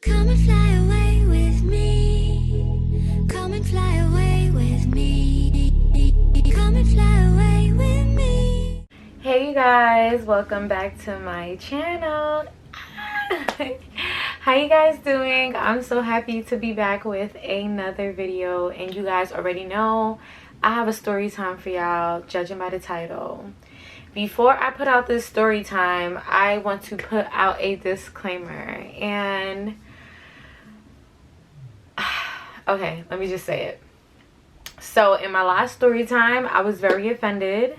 Come and fly away with me. Come and fly away with me. Come and fly away with me. Hey you guys, welcome back to my channel. How you guys doing? I'm so happy to be back with another video, and you guys already know I have a story time for y'all, judging by the title. Before I put out this story time, I want to put out a disclaimer. And okay, let me just say it. So in my last story time, I was very offended.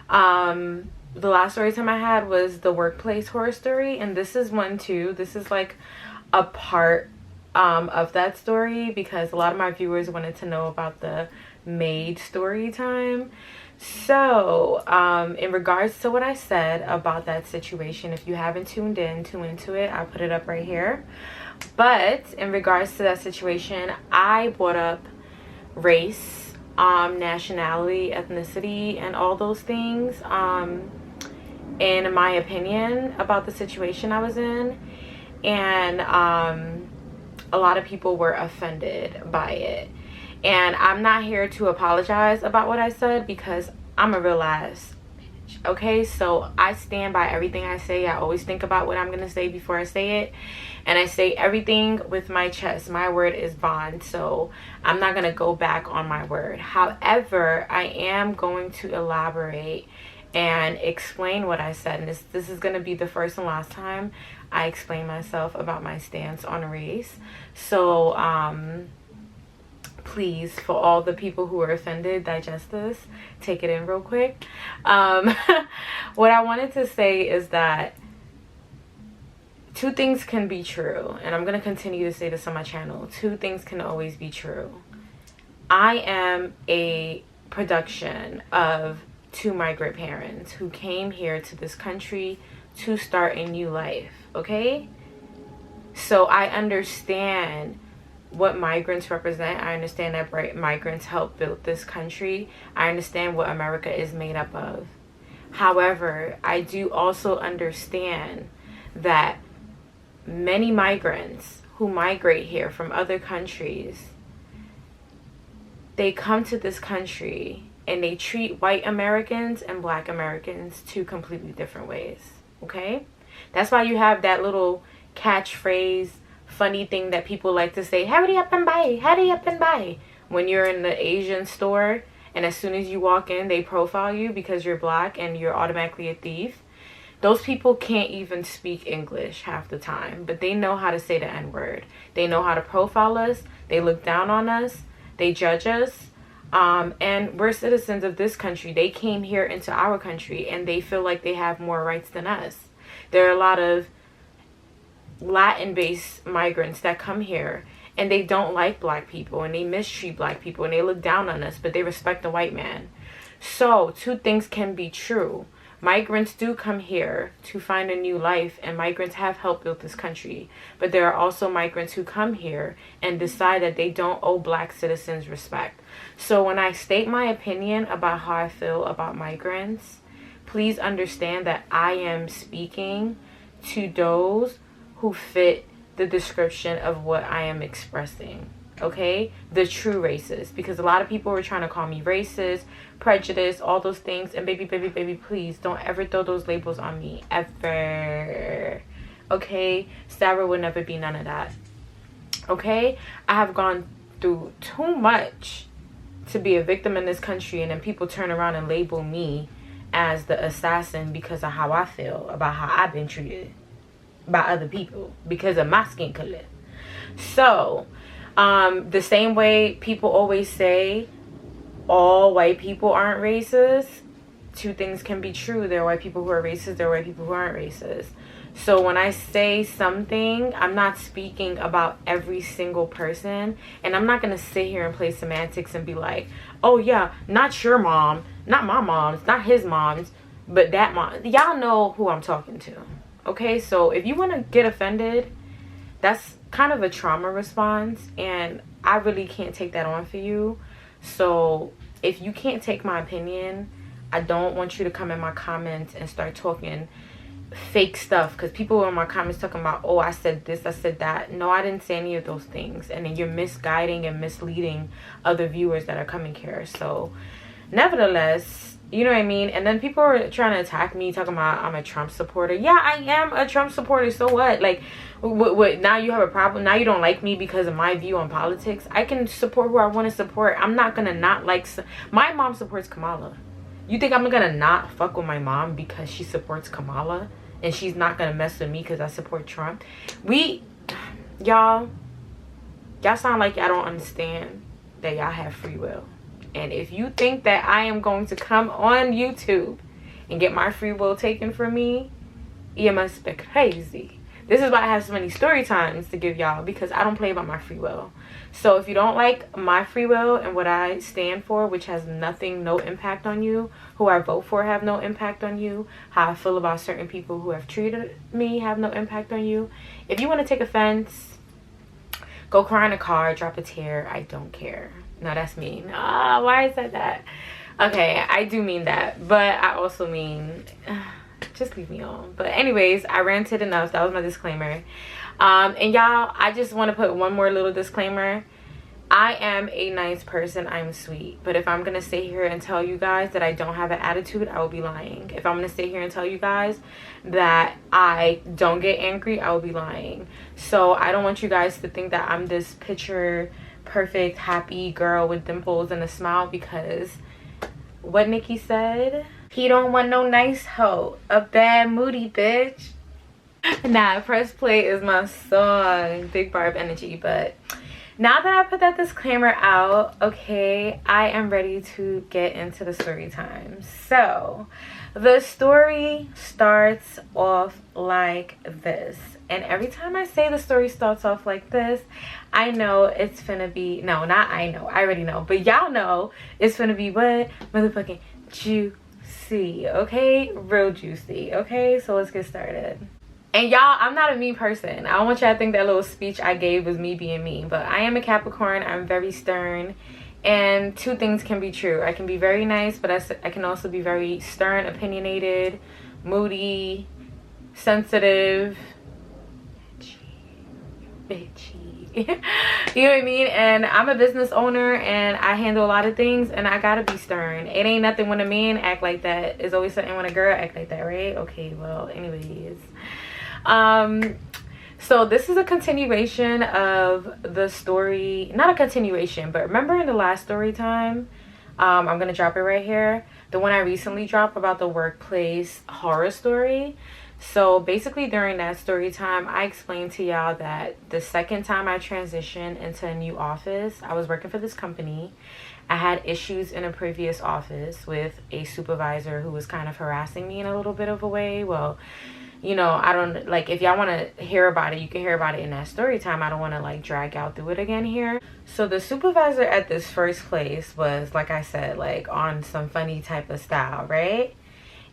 The last story time I had was the workplace horror story, and this is one too. This is like a part of that story because a lot of my viewers wanted to know about the Maid story time. So in regards to what I said about that situation, if you haven't tuned in, tune into it. I'll put it up right here. But in regards to that situation, I brought up race, nationality, ethnicity, and all those things in my opinion about the situation I was in, and a lot of people were offended by it. And I'm not here to apologize about what I said because I'm a real ass bitch, okay? So I stand by everything I say. I always think about what I'm gonna say before I say it, and I say everything with my chest. My word is bond, so I'm not gonna go back on my word. However, I am going to elaborate and explain what I said, and this is going to be the first and last time I explain myself about my stance on race. So please, for all the people who are offended, digest this, take it in real quick. What I wanted to say is that two things can be true, and I'm going to continue to say this on my channel. Two things can always be true. I am a production of two migrant parents who came here to this country to start a new life, okay? So I understand what migrants represent. I understand that migrants helped build this country. I understand what America is made up of. However, I do also understand that many migrants who migrate here from other countries, they come to this country and they treat white Americans and black Americans two completely different ways, okay? That's why you have that little catchphrase, funny thing that people like to say, hurry up and buy, hurry up and buy, when you're in the Asian store, and as soon as you walk in, they profile you because you're black and you're automatically a thief. Those people can't even speak English half the time, but they know how to say the N-word. They know how to profile us. They look down on us. They judge us. And we're citizens of this country. They came here into our country and they feel like they have more rights than us. There are a lot of Latin-based migrants that come here and they don't like black people and they mistreat black people and they look down on us, but they respect the white man. So two things can be true. Migrants do come here to find a new life, and migrants have helped build this country. But there are also migrants who come here and decide that they don't owe black citizens respect. So when I state my opinion about how I feel about migrants, please understand that I am speaking to those who fit the description of what I am expressing. Okay, the true racist, because a lot of people were trying to call me racist, prejudice, all those things, and baby, please don't ever throw those labels on me, ever. Okay, Sarah would never be none of that. Okay, I have gone through too much to be a victim in this country, and then people turn around and label me as the assassin because of how I feel about how I've been treated by other people because of my skin color. So the same way people always say all white people aren't racist, two things can be true. There are white people who are racist, there are white people who aren't racist. So when I say something, I'm not speaking about every single person, and I'm not going to sit here and play semantics and be like, oh yeah, not your mom, not my mom's, not his mom's, but that mom. Y'all know who I'm talking to. Okay, so if you want to get offended, that's kind of a trauma response, and I really can't take that on for you. So if you can't take my opinion, I don't want you to come in my comments and start talking fake stuff, because people were in my comments talking about, oh, I said this, I said that. No, I didn't say any of those things. And then you're misguiding and misleading other viewers that are coming here. So nevertheless, you know what I mean? And then people are trying to attack me, talking about I'm a Trump supporter. Yeah, I am a Trump supporter. So what? Like, what now you have a problem? Now you don't like me because of my view on politics? I can support who I want to support. I'm not gonna not like... My mom supports Kamala. You think I'm gonna not fuck with my mom because she supports Kamala? And she's not gonna mess with me because I support Trump? Y'all sound like y'all don't understand that y'all have free will. And if you think that I am going to come on YouTube and get my free will taken from me, you must be crazy. This is why I have so many story times to give y'all, because I don't play about my free will. So if you don't like my free will and what I stand for, which has no impact on you, who I vote for have no impact on you, how I feel about certain people who have treated me have no impact on you. If you want to take offense, go cry in a car, drop a tear. I don't care. No, that's mean. Why I said that? Okay, I do mean that, but I also mean just leave me alone. But anyways, I ranted enough. That was my disclaimer. And y'all, I just want to put one more little disclaimer. I am a nice person. I'm sweet. But if I'm gonna sit here and tell you guys that I don't have an attitude, I will be lying. If I'm gonna sit here and tell you guys that I don't get angry, I will be lying. So I don't want you guys to think that I'm this picture perfect happy girl with dimples and a smile, because what Nicki said, he don't want no nice hoe, a bad moody bitch. Nah, Press Play is my song, Big Barb Energy. But now that I put that disclaimer out, okay, I am ready to get into the story time. So the story starts off like this. And every time I say the story starts off like this, I know it's finna be, no, not I know, I already know, but y'all know it's finna be what? Motherfucking juicy, okay? Real juicy, okay? So let's get started. And y'all, I'm not a mean person. I don't want y'all to think that little speech I gave was me being mean, but I am a Capricorn. I'm very stern. And two things can be true. I can be very nice, but I can also be very stern, opinionated, moody, sensitive, bitchy. You know what I mean? And I'm a business owner and I handle a lot of things, and I gotta be stern. It ain't nothing when a man act like that. It's always something when a girl act like that, right? Okay, well, anyways. So this is a continuation of the story. Not a continuation, but remember in the last story time, I'm gonna drop it right here, the one I recently dropped about the workplace horror story. So basically during that story time, I explained to y'all that the second time I transitioned into a new office, I was working for this company. I had issues in a previous office with a supervisor who was kind of harassing me in a little bit of a way. Well, you know, I don't, like, if y'all want to hear about it, you can hear about it in that story time. I don't want to like drag out through it again here. So the supervisor at this first place was, like I said, like on some funny type of style, right?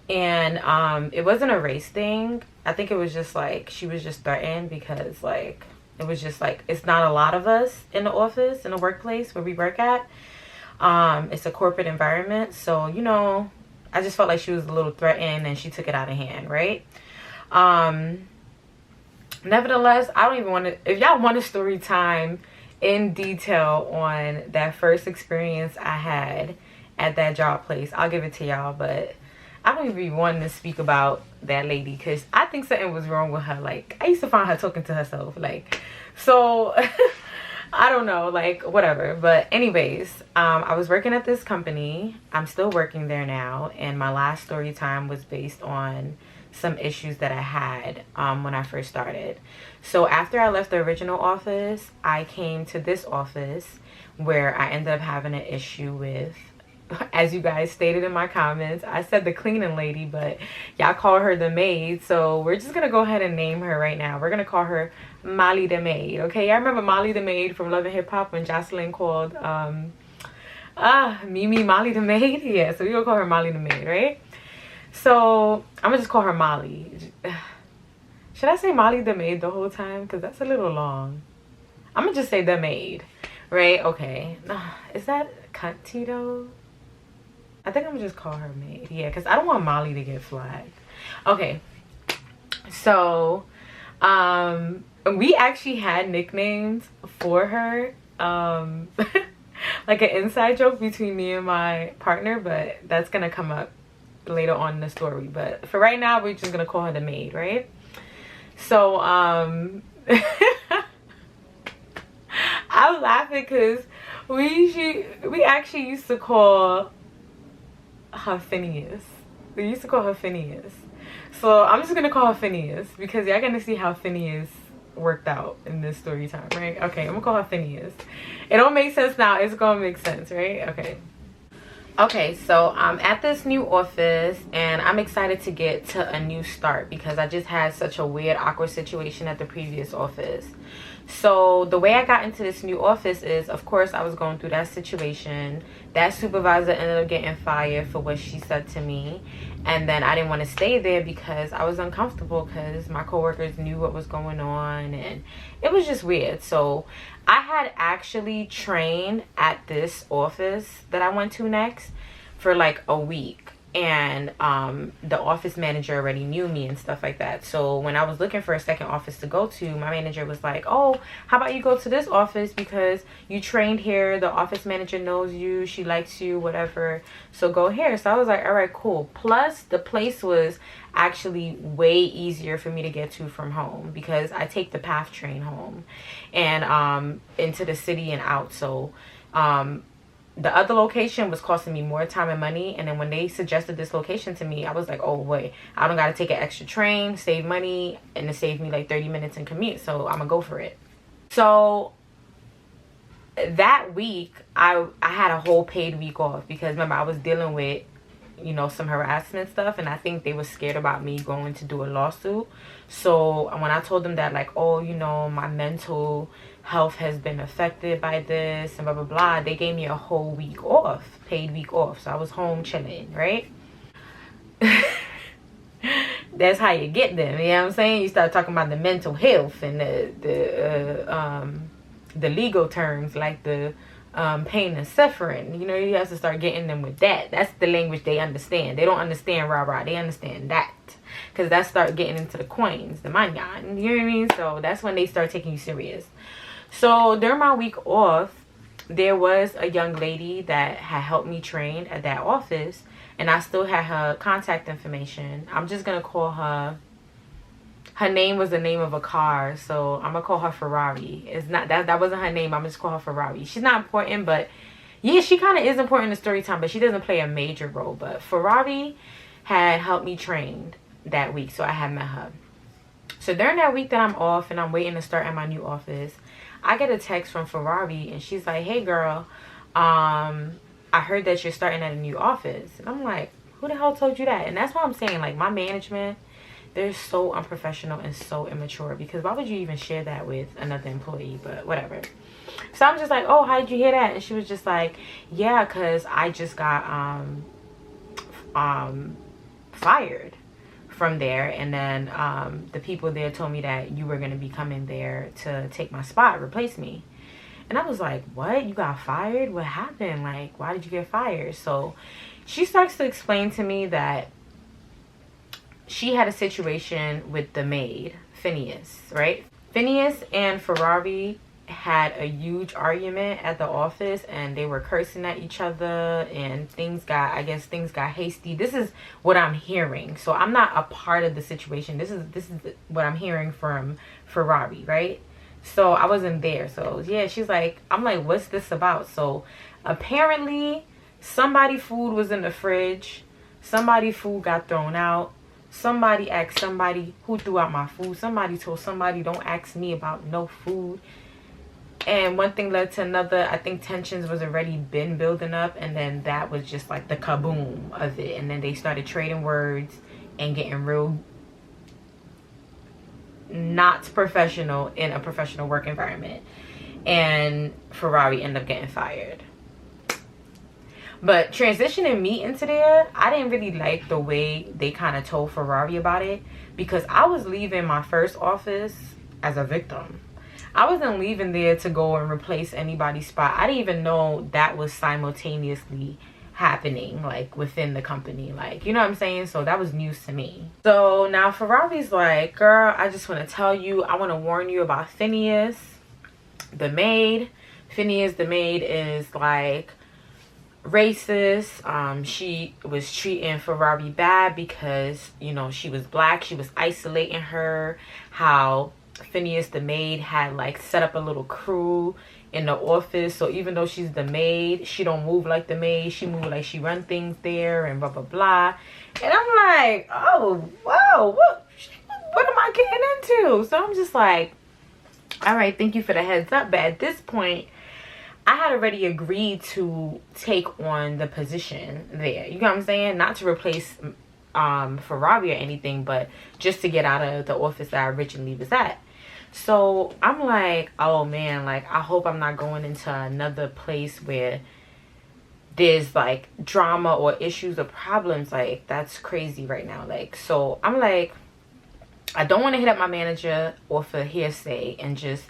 And it wasn't a race thing. I think it was just like she was just threatened because like it was just like it's not a lot of us in the office, in the workplace where we work at. It's a corporate environment, so you know, I just felt like she was a little threatened and she took it out of hand, right? Nevertheless, I don't even want to, if y'all want a story time in detail on that first experience I had at that job place, I'll give it to y'all. But I don't even be wanting to speak about that lady because I think something was wrong with her. Like, I used to find her talking to herself, like, so I don't know, like, whatever. But anyways, I was working at this company. I'm still working there now, and my last story time was based on some issues that I had when I first started. So after I left the original office, I came to this office where I ended up having an issue with, as you guys stated in my comments, I said the cleaning lady, but y'all call her the maid, so we're just gonna go ahead and name her right now. We're gonna call her Molly the Maid, okay? I remember Molly the Maid from Love and Hip Hop when Jocelyn called Mimi Molly the Maid. Yeah, so we're gonna call her Molly the Maid, right? So I'm gonna just call her Molly. Should I say Molly the Maid the whole time? Because that's a little long. I'm gonna just say the maid, right? Okay. Is that cunty though? I think I'm gonna just call her Maid. Yeah, because I don't want Molly to get flagged. Okay. So we actually had nicknames for her, like an inside joke between me and my partner, but that's gonna come up later on in the story. But for right now, we're just gonna call her the Maid, right? So I'm laughing because we actually used to call her Phineas. We used to call her Phineas. So I'm just gonna call her Phineas because y'all gonna see how Phineas worked out in this story time, right? Okay, I'm gonna call her Phineas. It don't make sense now. It's gonna make sense, right? Okay, so I'm at this new office and I'm excited to get to a new start because I just had such a weird, awkward situation at the previous office. So the way I got into this new office is, of course, I was going through that situation. That supervisor ended up getting fired for what she said to me. And then I didn't want to stay there because I was uncomfortable because my coworkers knew what was going on and it was just weird. So I had actually trained at this office that I went to next for like a week. And the office manager already knew me and stuff like that. So when I was looking for a second office to go to, my manager was like, oh, how about you go to this office because you trained here, the office manager knows you, she likes you, whatever, so go here. So I was like, all right, cool. Plus the place was actually way easier for me to get to from home because I take the PATH train home and into the city and out. So the other location was costing me more time and money, and then when they suggested this location to me, I was like, oh wait, I don't gotta take an extra train, save money, and it saved me like 30 minutes in commute, so I'm gonna go for it. So that week I had a whole paid week off because remember I was dealing with, you know, some harassment stuff, and I think they were scared about me going to do a lawsuit. So when I told them that, like, oh, you know, my mental health has been affected by this and blah blah blah, they gave me a whole week off, paid week off. So I was home chilling, right? That's how you get them, you know what I'm saying? You start talking about the mental health and the legal terms like the pain and suffering, you know, you have to start getting them with that. That's the language they understand. They don't understand rah-rah, they understand that, because that start getting into the coins, the manyan, you know what I mean? So that's when they start taking you serious. So during my week off, there was a young lady that had helped me train at that office, and I still had her contact information. I'm just gonna call her, her name was the name of a car, so I'm gonna call her Ferrari. It's not that wasn't her name. I'm just call her Ferrari. She's not important, but yeah, she kind of is important in the story time, but she doesn't play a major role. But Ferrari had helped me train that week, so I had met her. So during that week that I'm off and I'm waiting to start at my new office, I get a text from Ferrari and she's like, hey girl, I heard that you're starting at a new office. And I'm like, who the hell told you that? And that's what I'm saying, like, my management, they're so unprofessional and so immature, because why would you even share that with another employee? But whatever. So I'm just like, oh, how did you hear that? And she was just like, yeah, because I just got fired from there, and then the people there told me that you were going to be coming there to take my spot, replace me. And I was like, what? You got fired? What happened? Like, why did you get fired? So she starts to explain to me that she had a situation with the maid, Phineas, right? Phineas and Ferrari had a huge argument at the office, and they were cursing at each other, and I guess things got hasty. This is what I'm hearing. So I'm not a part of the situation. This is what I'm hearing from Ferrari, right? So I wasn't there. So yeah, she's like, I'm like, what's this about? So apparently somebody food was in the fridge, somebody food got thrown out, somebody asked somebody who threw out my food, somebody told somebody don't ask me about no food. And one thing led to another. I think tensions was already been building up, and then that was just like the kaboom of it. And then they started trading words and getting real not professional in a professional work environment. And Ferrari ended up getting fired. But transitioning me into there, I didn't really like the way they kind of told Ferrari about it, because I was leaving my first office as a victim. I wasn't leaving there to go and replace anybody's spot. I didn't even know that was simultaneously happening like within the company, like, you know what I'm saying? So that was news to me. So now Ferrari's like, girl, I just want to tell you, I want to warn you about Phineas the maid. Phineas the maid is like racist. She was treating Ferrari bad because, you know, she was black. She was isolating her. How Phineas the maid had like set up a little crew in the office, so even though she's the maid, she don't move like the maid. She move like she run things there and blah blah blah. And I'm like, oh wow, what am I getting into? So I'm just like, all right, thank you for the heads up. But at this point, I had already agreed to take on the position there. You know what I'm saying? Not to replace Ferrari or anything, but just to get out of the office that I originally was at. So I'm like, oh man, like, I hope I'm not going into another place where there's like drama or issues or problems. Like, that's crazy right now. Like, so I'm like, I don't want to hit up my manager or for hearsay and just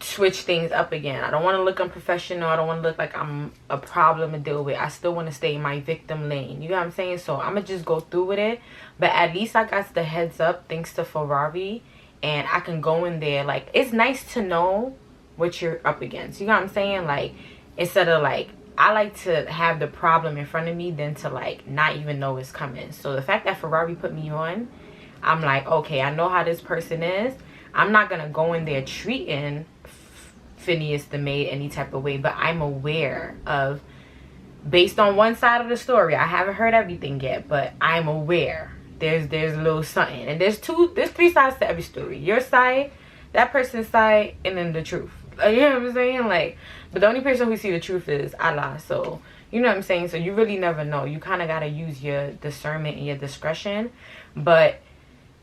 switch things up again. I don't want to look unprofessional. I don't want to look like I'm a problem to deal with. I still want to stay in my victim lane. You know what I'm saying? So I'm gonna just go through with it. But at least I got the heads up thanks to Ferrari, and I can go in there. Like, it's nice to know what you're up against. You know what I'm saying? Like, instead of like, I like to have the problem in front of me than to like not even know it's coming. So the fact that Ferrari put me on, I'm like, okay, I know how this person is. I'm not gonna go in there treating Phineas the maid any type of way, but I'm aware of, based on one side of the story, I haven't heard everything yet, but I'm aware there's a little something. And there's three sides to every story. Your side, that person's side, and then the truth. You know what I'm saying? Like, but the only person who see the truth is Allah. So you know what I'm saying? So you really never know. You kind of got to use your discernment and your discretion. But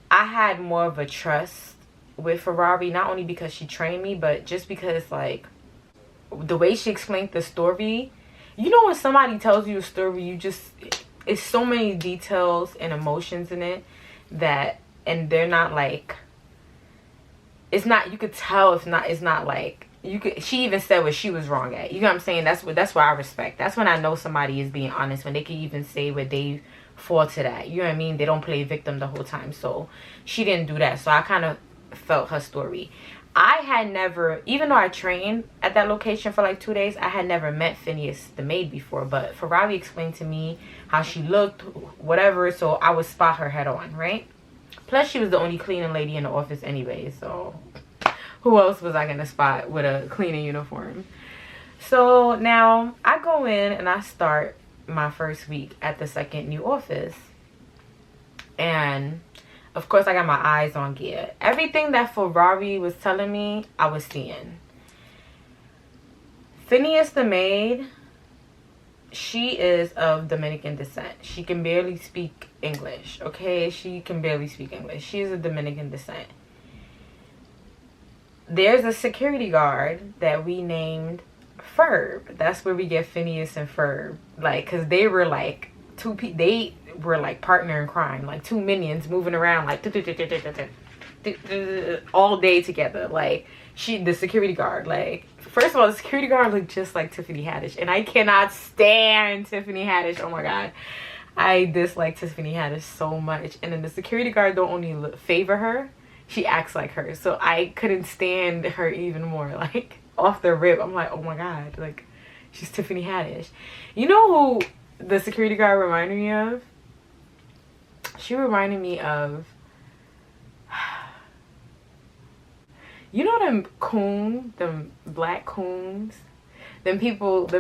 I had more of a trust with Ferrari, not only because she trained me, but just because like the way she explained the story. You know, when somebody tells you a story, you just, it's so many details and emotions in it that, and they're not like, it's not, you could tell it's not like, you could, she even said what she was wrong at. You know what I'm saying? That's what I respect. That's when I know somebody is being honest, when they can even say where they fall to that. You know what I mean? They don't play victim the whole time. So she didn't do that. So I kind of felt her story. I had never, even though I trained at that location for like 2 days, I had never met Phineas the maid before. But Ferrari explained to me how she looked, whatever, so I would spot her head on, right? Plus, she was the only cleaning lady in the office anyway, so who else was I gonna spot with a cleaning uniform? So now I go in and I start my first week at the second new office, and of course I got my eyes on gear. Everything that Ferrari was telling me, I was seeing. Phineas the maid, she is of Dominican descent. She can barely speak English, okay? She can barely speak English. She's of Dominican descent. There's a security guard that we named Ferb. That's where we get Phineas and Ferb. Like, because they were like they were like partner in crime. Like two minions moving around like all day together. Like, the security guard, like, first of all, the security guard looked just like Tiffany Haddish. And I cannot stand Tiffany Haddish. Oh my God. I dislike Tiffany Haddish so much. And then the security guard don't only favor her, she acts like her. So I couldn't stand her even more. Like, off the rip, I'm like, oh my God, like, she's Tiffany Haddish. You know who the security guard reminded me of? She reminded me of, you know them coon, them black coons? Them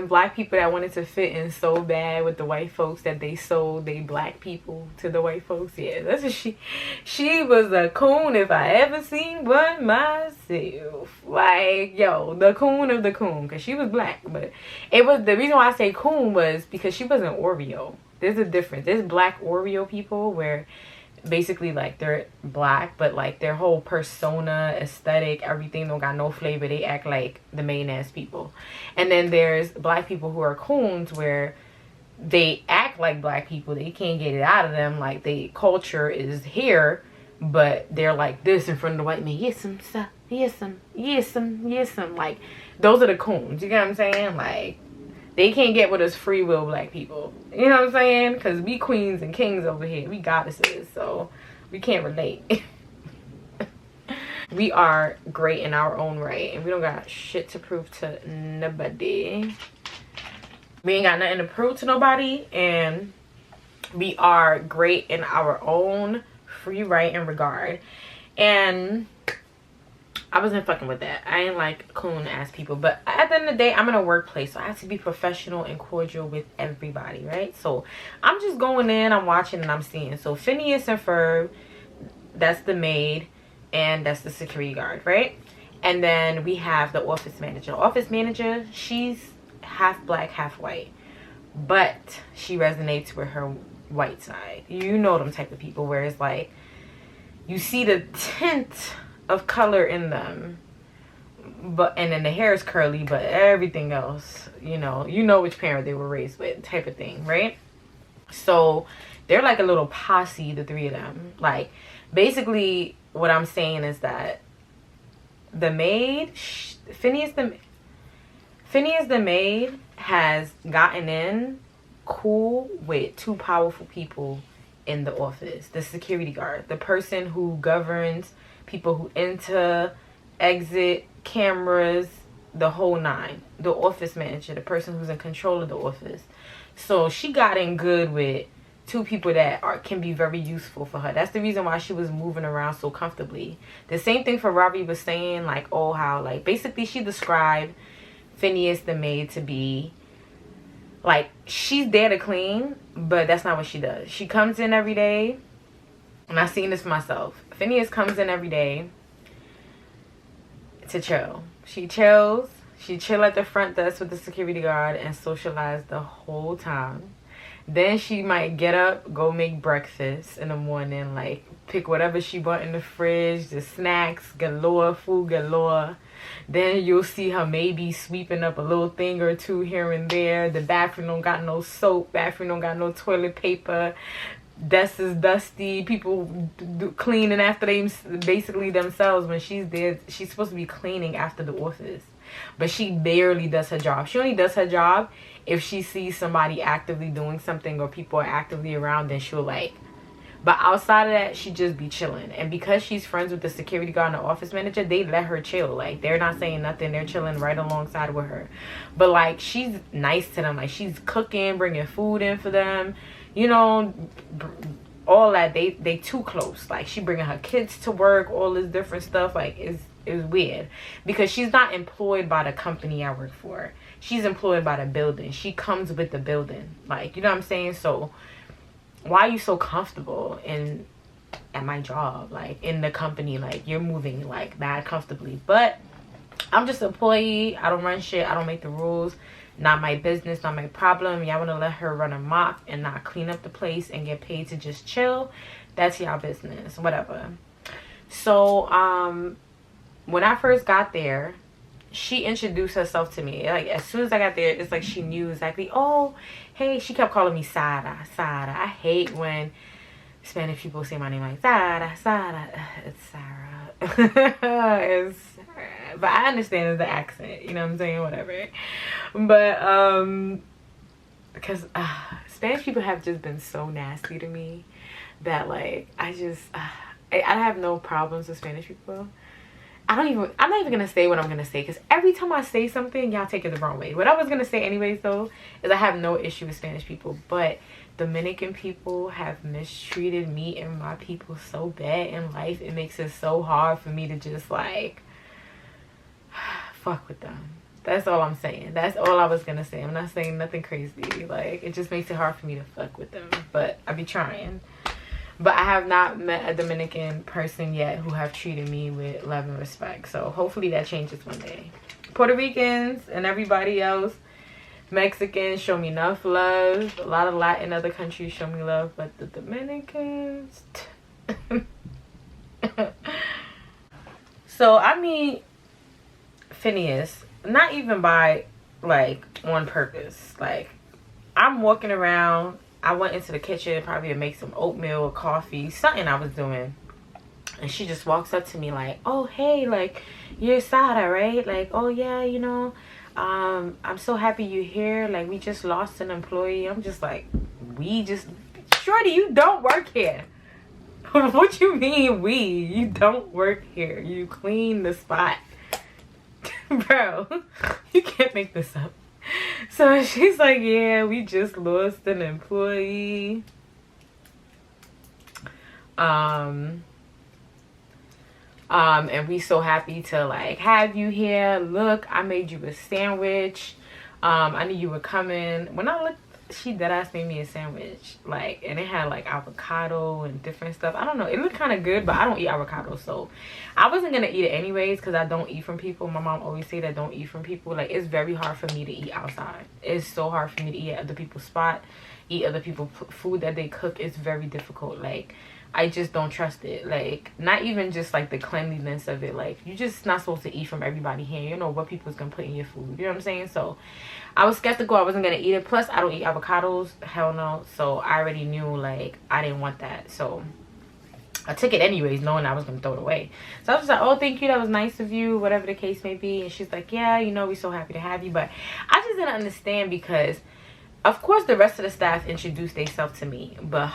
black people that wanted to fit in so bad with the white folks that they sold they black people to the white folks. Yeah, that's what she was a coon if I ever seen one myself. Like, yo, the coon of the coon, because she was black. But it was, the reason why I say coon was because she wasn't Oreo. There's a difference. There's black Oreo people where basically like they're black, but like their whole persona, aesthetic, everything don't got no flavor. They act like the main ass people. And then there's black people who are coons where they act like black people. They can't get it out of them. Like, the culture is here, but they're like this in front of the white man. Yes, sir. Yes, yes, yes. Like, those are the coons. You get what I'm saying? Like, They can't get with us free will black people. You know what I'm saying? Because we queens and kings over here. We goddesses. So we can't relate. We are great in our own right. And we don't got shit to prove to nobody. We ain't got nothing to prove to nobody. And we are great in our own free right and regard. And I wasn't fucking with that. I ain't like coon ass people. But at the end of the day, I'm in a workplace. So I have to be professional and cordial with everybody, right? So I'm just going in, I'm watching, and I'm seeing. So Phineas and Ferb, that's the maid, and that's the security guard, right? And then we have the office manager. Office manager, she's half black, half white. But she resonates with her white side. You know them type of people where it's like, you see the tint of color in them, and then the hair is curly, but everything else, you know which parent they were raised with, type of thing, right? So they're like a little posse, the three of them. Like, basically what I'm saying is that the maid, Phineas the maid, has gotten in cool with two powerful people in the office. The security guard, the person who governs people who enter, exit, cameras, the whole nine. The office manager, the person who's in control of the office. So she got in good with two people that can be very useful for her. That's the reason why she was moving around so comfortably. The same thing for Robbie was saying, like, oh, how, like, basically she described Phineas the maid to be like, she's there to clean, but that's not what she does. She comes in every day, and I've seen this for myself. Phineas comes in every day to chill. She chills. She chill at the front desk with the security guard and socialize the whole time. Then she might get up, go make breakfast in the morning, like pick whatever she want in the fridge, the snacks galore, food galore. Then you'll see her maybe sweeping up a little thing or two here and there. The bathroom don't got no soap. Bathroom don't got no toilet paper. Desk is dusty. People cleaning after basically themselves. When she's there, she's supposed to be cleaning after the office. But she barely does her job. She only does her job if she sees somebody actively doing something or people are actively around, then she'll like. But outside of that, she just be chilling. And because she's friends with the security guard and the office manager, they let her chill. Like, they're not saying nothing. They're chilling right alongside with her. But, like, she's nice to them. Like, she's cooking, bringing food in for them. You know, all that. They too close. Like, she bringing her kids to work, all this different stuff. Like, it's weird. Because she's not employed by the company I work for. She's employed by the building. She comes with the building. Like, you know what I'm saying? So why are you so comfortable at my job, like in the company? Like, you're moving like mad comfortably. But I'm just an employee. I don't run shit. I don't make the rules. Not my business, not my problem. Y'all want to let her run amok and not clean up the place and get paid to just chill, that's y'all business, whatever. So when I first got there, she introduced herself to me. Like, as soon as I got there, it's like she knew exactly. Oh, hey, she kept calling me Sada. I hate when Spanish people say my name like Sada. It's Sarah. But I understand the accent. You know what I'm saying? Whatever. But because Spanish people have just been so nasty to me that, like, I have no problems with Spanish people. I'm not even gonna say what I'm gonna say, because every time I say something, y'all take it the wrong way. What I was gonna say anyways, though, is I have no issue with Spanish people, but Dominican people have mistreated me and my people so bad in life. It makes it so hard for me to just, like, fuck with them. That's all I'm saying. That's all I was gonna say. I'm not saying nothing crazy. Like, it just makes it hard for me to fuck with them, but I be trying. But I have not met a Dominican person yet who have treated me with love and respect. So hopefully that changes one day. Puerto Ricans and everybody else, Mexicans show me enough love. A lot of Latin other countries show me love. But the Dominicans... So I meet Phineas, not even by, like, on purpose. Like, I'm walking around. I went into the kitchen probably to make some oatmeal or coffee, something I was doing. And she just walks up to me like, oh, hey, like, you're Sada, right? Like, oh, yeah, you know, I'm so happy you're here. Like, we just lost an employee. I'm just like, shorty, you don't work here. What you mean we? You don't work here. You clean the spot. Bro, you can't make this up. So she's like, yeah, we just lost an employee. And we so happy to like have you here. Look, I made you a sandwich. I knew you were coming. When I looked, she deadass made me a sandwich, like, and it had like avocado and different stuff. I don't know, it looked kind of good, but I don't eat avocado, so I wasn't gonna eat it anyways because I don't eat from people. My mom always say that don't eat from people. Like, it's very hard for me to eat outside. It's so hard for me to eat at other people's spot, eat other people's food that they cook. It's very difficult. Like, I just don't trust it. Like, not even just like the cleanliness of it. Like, you're just not supposed to eat from everybody here. You know what people's gonna put in your food. You know what I'm saying? So I was skeptical. I wasn't gonna eat it. Plus, I don't eat avocados. Hell no. So I already knew like I didn't want that. So I took it anyways, knowing I was gonna throw it away. So I was just like, oh, thank you. That was nice of you. Whatever the case may be. And she's like, yeah, you know, we're so happy to have you. But I just didn't understand because, of course, the rest of the staff introduced themselves to me, but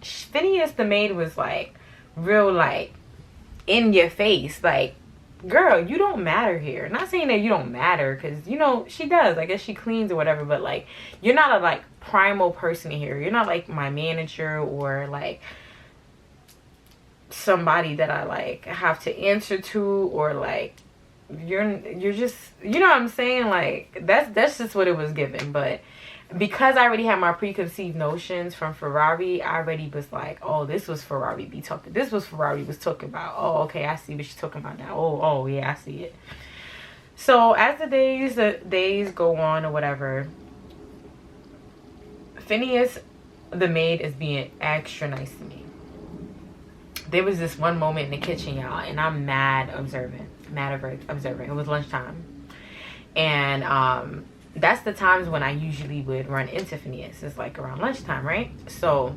Phineas the maid was like real like in your face, like, girl, you don't matter here. Not saying that you don't matter, because you know she does. I guess she cleans or whatever, but like, you're not a like primal person here. You're not like my manager or like somebody that I like have to answer to, or like you're just, you know what I'm saying? Like, that's just what it was given. But because I already had my preconceived notions from Ferrari, I already was like, oh, this was Ferrari was talking about. Oh, okay, I see what she's talking about now. Oh yeah, I see it. So as the days go on or whatever, Phineas the maid is being extra nice to me. There was this one moment in the kitchen, y'all, and I'm mad observant. It was lunchtime, and that's the times when I usually would run into Phineas. It's like around lunchtime, right? So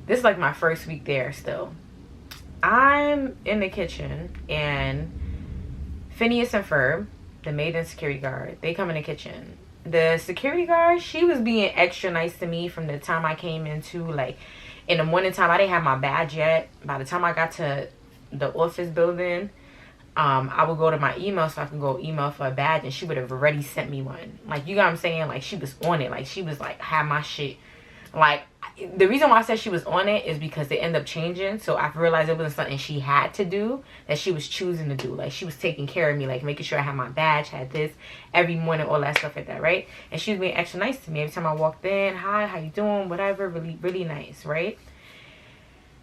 this is like my first week there still. I'm in the kitchen and Phineas and Ferb, the maid and security guard, they come in the kitchen. The security guard, she was being extra nice to me from the time I came into, like, in the morning time. I didn't have my badge yet. By the time I got to the office building, I would go to my email so I can go email for a badge, and she would have already sent me one. Like, you know what I'm saying? Like, she was on it. Like, she was like, had my shit. Like, the reason why I said she was on it is because they end up changing. So I realized it wasn't something she had to do, that she was choosing to do. Like, she was taking care of me, like making sure I had my badge, had this every morning, all that stuff like that, right? And she was being extra nice to me every time I walked in. Hi, how you doing? Whatever. Really, really nice, right?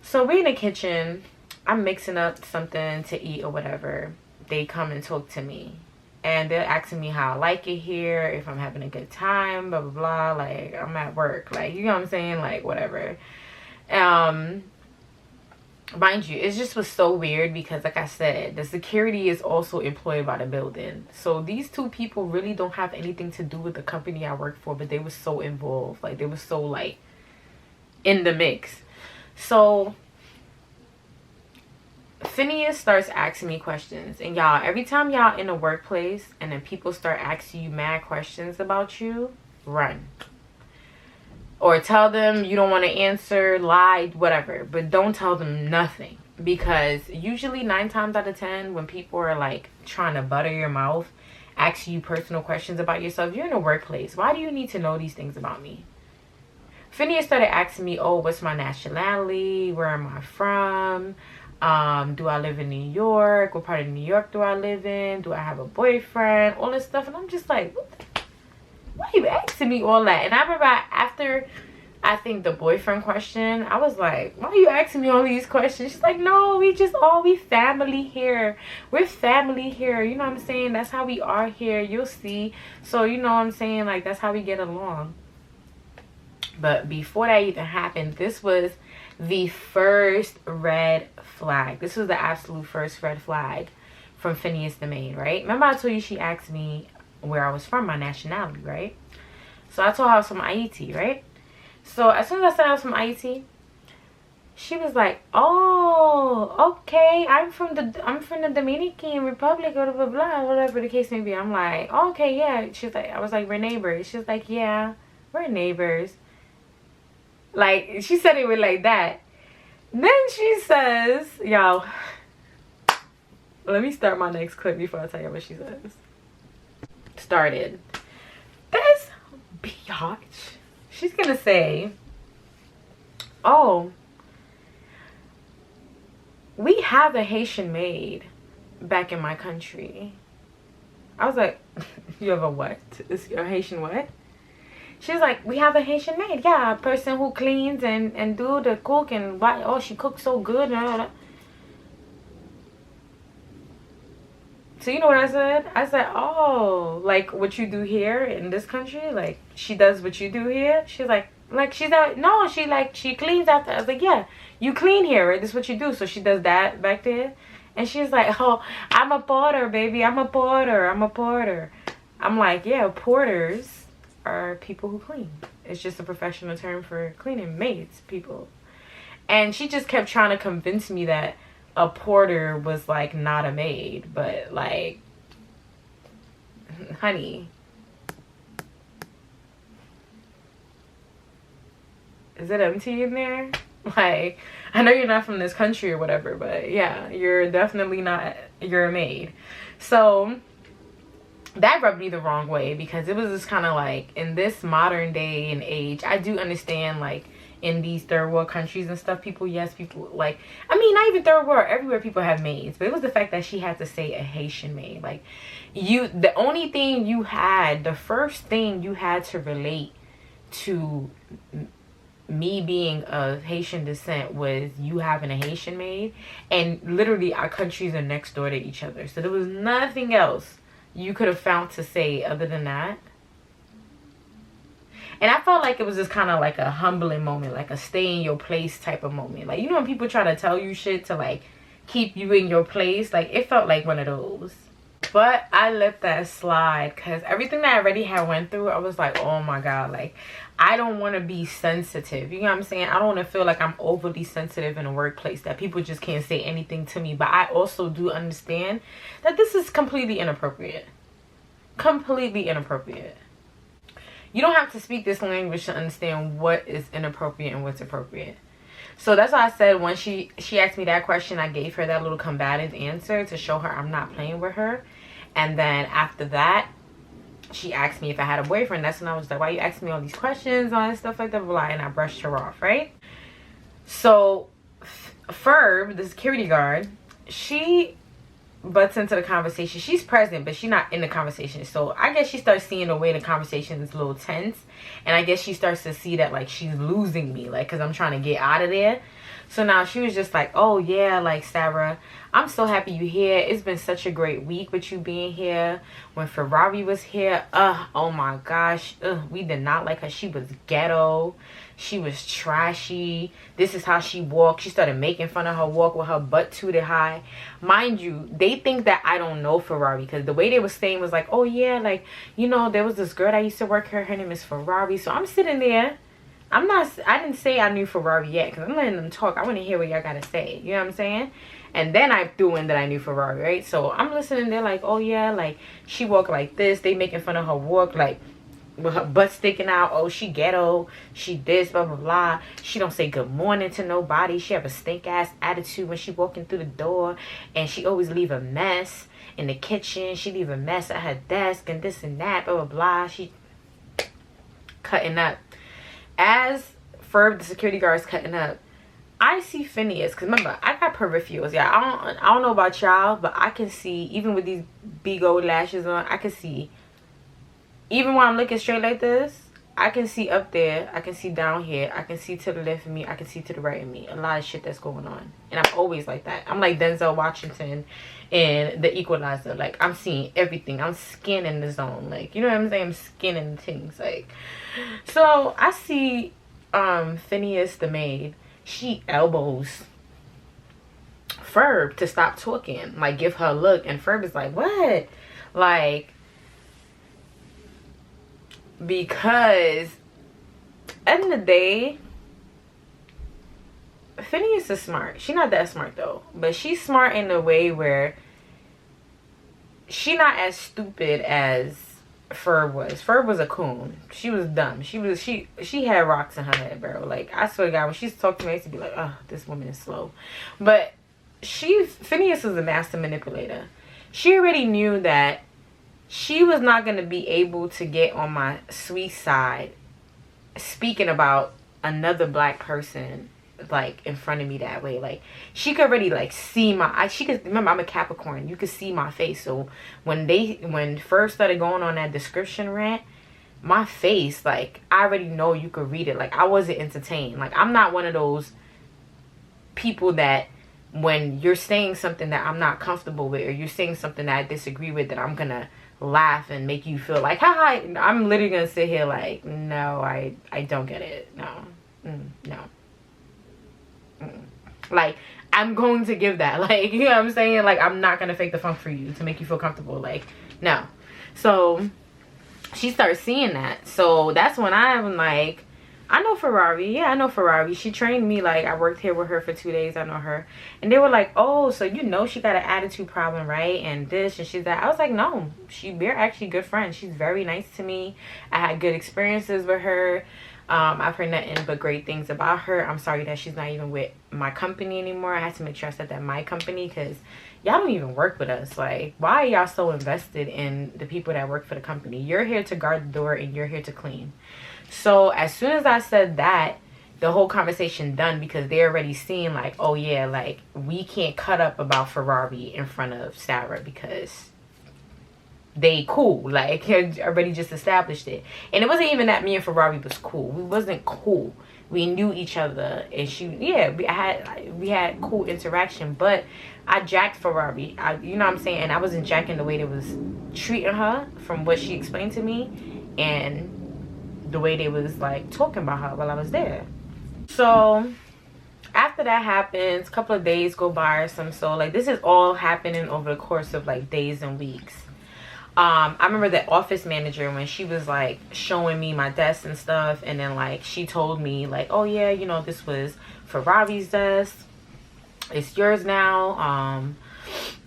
So we're in the kitchen. I'm mixing up something to eat or whatever. They come and talk to me, and they're asking me how I like it here, if I'm having a good time, blah blah blah. Like, I'm at work, like, you know what I'm saying, like, whatever. Mind you, it just was so weird because, like I said, the security is also employed by the building. So these two people really don't have anything to do with the company I work for, but they were so involved. Like, they were so like in the mix. So Phineas starts asking me questions, and y'all, every time y'all in the workplace and then people start asking you mad questions about you, run. Or tell them you don't want to answer, lie, whatever, but don't tell them nothing. Because usually 9 times out of 10, when people are like trying to butter your mouth, asking you personal questions about yourself, you're in a workplace. Why do you need to know these things about me? Phineas started asking me, oh, what's my nationality? Where am I from? Do I live in New York? What part of New York do I live in? Do I have a boyfriend? All this stuff. And I'm just like, why are you asking me all that? And I remember after, I think, the boyfriend question, I was like, why are you asking me all these questions? She's like, no, we family here. We're family here. You know what I'm saying? That's how we are here. You'll see. So, you know what I'm saying? Like, that's how we get along. But before that even happened, this was the first red flag. This was the absolute first red flag from Phineas the maid, right? Remember I told you she asked me where I was from, my nationality, right? So I told her I was from Haiti, right? So as soon as I said I was from Haiti, Phineas started asking me questions. And y'all, every time y'all in the workplace and then people start asking you mad questions about yourself, you're in a workplace. Why do you need to know these things about me? Phineas started asking me, oh, what's my nationality? Where am I from? Do I live in New York? What part of New York do I live in? Do I have a boyfriend? All this stuff. And I'm just like, what? Why are you asking me all these questions? She's like, no, we family here. You know what I'm saying? That's how we are here. You'll see. So, you know what I'm saying? Like, that's how we get along. But before that even happened, this was the absolute first red flag from Phineas the maid, right? Remember I told you she asked me where I was from, my nationality, right? So I told her I was from Haiti. She was like, "Oh, okay. I'm from the Dominican Republic, blah blah blah, whatever the case may be." I'm like, oh, "Okay, yeah." She's like, I was like, "We're neighbors." She's like, "Yeah, we're neighbors." Like, she said it with like that. Then she says, y'all, let me start my next clip before I tell you what she says. Started. This biatch. She's gonna say, "Oh, we have a Haitian maid back in my country." I was like, "You have a what? Is your Haitian what?" She's like, "We have a Haitian maid. Yeah, a person who cleans and do the cook and why? Oh, she cooks so good and all that." So you know what I said? I said, "Oh, like what you do here in this country? Like she does what you do here?" She's like she's out. No, she cleans after. I was like, "Yeah, you clean here, right? This is what you do." So she does that back there, and she's like, "Oh, I'm a porter, baby. I'm a porter. I'm a porter." I'm like, "Yeah, porters are people who clean. It's just a professional term for cleaning, maids, people." And she just kept trying to convince me that a porter was like not a maid, but like, honey, is it empty in there? Like, I know you're not from this country or whatever, but yeah, you're definitely not, you're a maid. So that rubbed me the wrong way, because it was just kind of like, in this modern day and age, I do understand, like, in these third world countries and stuff, people like, I mean, not even third world, everywhere people have maids, but it was the fact that she had to say a Haitian maid. Like, the only thing you had, the first thing you had to relate to me being of Haitian descent was you having a Haitian maid, and literally our countries are next door to each other, so there was nothing else you could have found to say other than that. And I felt like it was just kind of like a humbling moment, like a stay in your place type of moment. Like, you know when people try to tell you shit to like keep you in your place? Like, it felt like one of those. But I let that slide, because everything that I already had went through, I was like, oh my god, like, I don't want to be sensitive. You know what I'm saying? I don't want to feel like I'm overly sensitive in a workplace, that people just can't say anything to me. But I also do understand that this is completely inappropriate. Completely inappropriate. You don't have to speak this language to understand what is inappropriate and what's appropriate. So that's why I said, when she asked me that question, I gave her that little combative answer to show her I'm not playing with her. And then after that, she asked me if I had a boyfriend. That's when I was like, "Why you asking me all these questions, all that stuff like that?" Blah, and I brushed her off, right? So Ferb, the security guard, she butts into the conversation. She's present, but she's not in the conversation. So I guess she starts seeing the way the conversation is a little tense, and I guess she starts to see that like she's losing me, like, because I'm trying to get out of there. So now she was just like, "Oh yeah, like, Sarah, I'm so happy you here. It's been such a great week with you being here. When Ferrari was here, oh my gosh, we did not like her. She was ghetto. She was trashy. This is how she walked. She started making fun of her walk with her butt tooted high." Mind you, they think that I don't know Ferrari, because the way they were saying was like, "Oh yeah, like, you know, there was this girl that used to work here. Her name is Ferrari." So I'm sitting there. I didn't say I knew Ferrari yet, because I'm letting them talk. I want to hear what y'all got to say. You know what I'm saying? And then I threw in that I knew Ferrari, right? So I'm listening. They're like, "Oh yeah, like, she walked like this." They making fun of her walk, like, with her butt sticking out. "Oh, she ghetto. She this, blah, blah, blah. She don't say good morning to nobody. She have a stink-ass attitude when she walking through the door. And she always leave a mess in the kitchen. She leave a mess at her desk and this and that, blah, blah, blah." She cutting up. As Ferb, the security guard, is cutting up, I see Phineas, because remember, I got peripherals. Yeah, I don't know about y'all, but I can see, even with these big old lashes on, I can see, even when I'm looking straight like this, I can see up there, I can see down here, I can see to the left of me, I can see to the right of me. A lot of shit that's going on. And I'm always like that. I'm like Denzel Washington in The Equalizer. Like, I'm seeing everything. I'm scanning the zone. Like, you know what I'm saying? I'm scanning things. Like, so I see Phineas, the maid. She elbows Ferb to stop talking. Like, give her a look. And Ferb is like, "What?" Like, because at the end of the day, Phineas is smart. She not that smart though, but she's smart in a way where she not as stupid as Ferb was. Ferb was a coon. She was dumb. She had rocks in her head, bro. Like, I swear to God, when she talked to me, I used to be like, oh, this woman is slow. But Phineas was a master manipulator. She already knew that she was not going to be able to get on my sweet side speaking about another black person like in front of me that way. Like, she could already like see she could remember, I'm a Capricorn, you could see my face. So when first started going on that description rant, my face, like, I already know you could read it. Like, I wasn't entertained. Like, I'm not one of those people that when you're saying something that I'm not comfortable with, or you're saying something that I disagree with, that I'm gonna laugh and make you feel like, haha. I'm literally gonna sit here like, no, I don't get it. No. No. Like, I'm going to give that, like, you know what I'm saying? Like, I'm not gonna fake the funk for you to make you feel comfortable. Like, no. So she starts seeing that. So that's when I'm like, I know Ferrari. Yeah, I know Ferrari. She trained me. Like, I worked here with her for 2 days. I know her. And they were like, oh, so you know she got an attitude problem, right? And this and she's that. I was like, no. We're actually good friends. She's very nice to me. I had good experiences with her. I've heard nothing but great things about her. I'm sorry that she's not even with my company anymore. I had to make sure I said that my company, because y'all don't even work with us. Like, why are y'all so invested in the people that work for the company? You're here to guard the door and you're here to clean. So as soon as I said that, the whole conversation done, because they're already seeing like, oh yeah, like, we can't cut up about Ferrari in front of Sarah because they cool. Like, already just established it. And it wasn't even that me and Ferrari was cool. We wasn't cool. We knew each other, and we had cool interaction. But I jacked Ferrari. You know what I'm saying? And I wasn't jacking the way they was treating her, from what she explained to me, and the way they was like talking about her while I was there. So after that happens, a couple of days go by or some. So like, this is all happening over the course of like days and weeks. I remember the office manager, when she was like showing me my desk and stuff, and then like she told me like, oh yeah, you know, this was Ferrari's desk, it's yours now.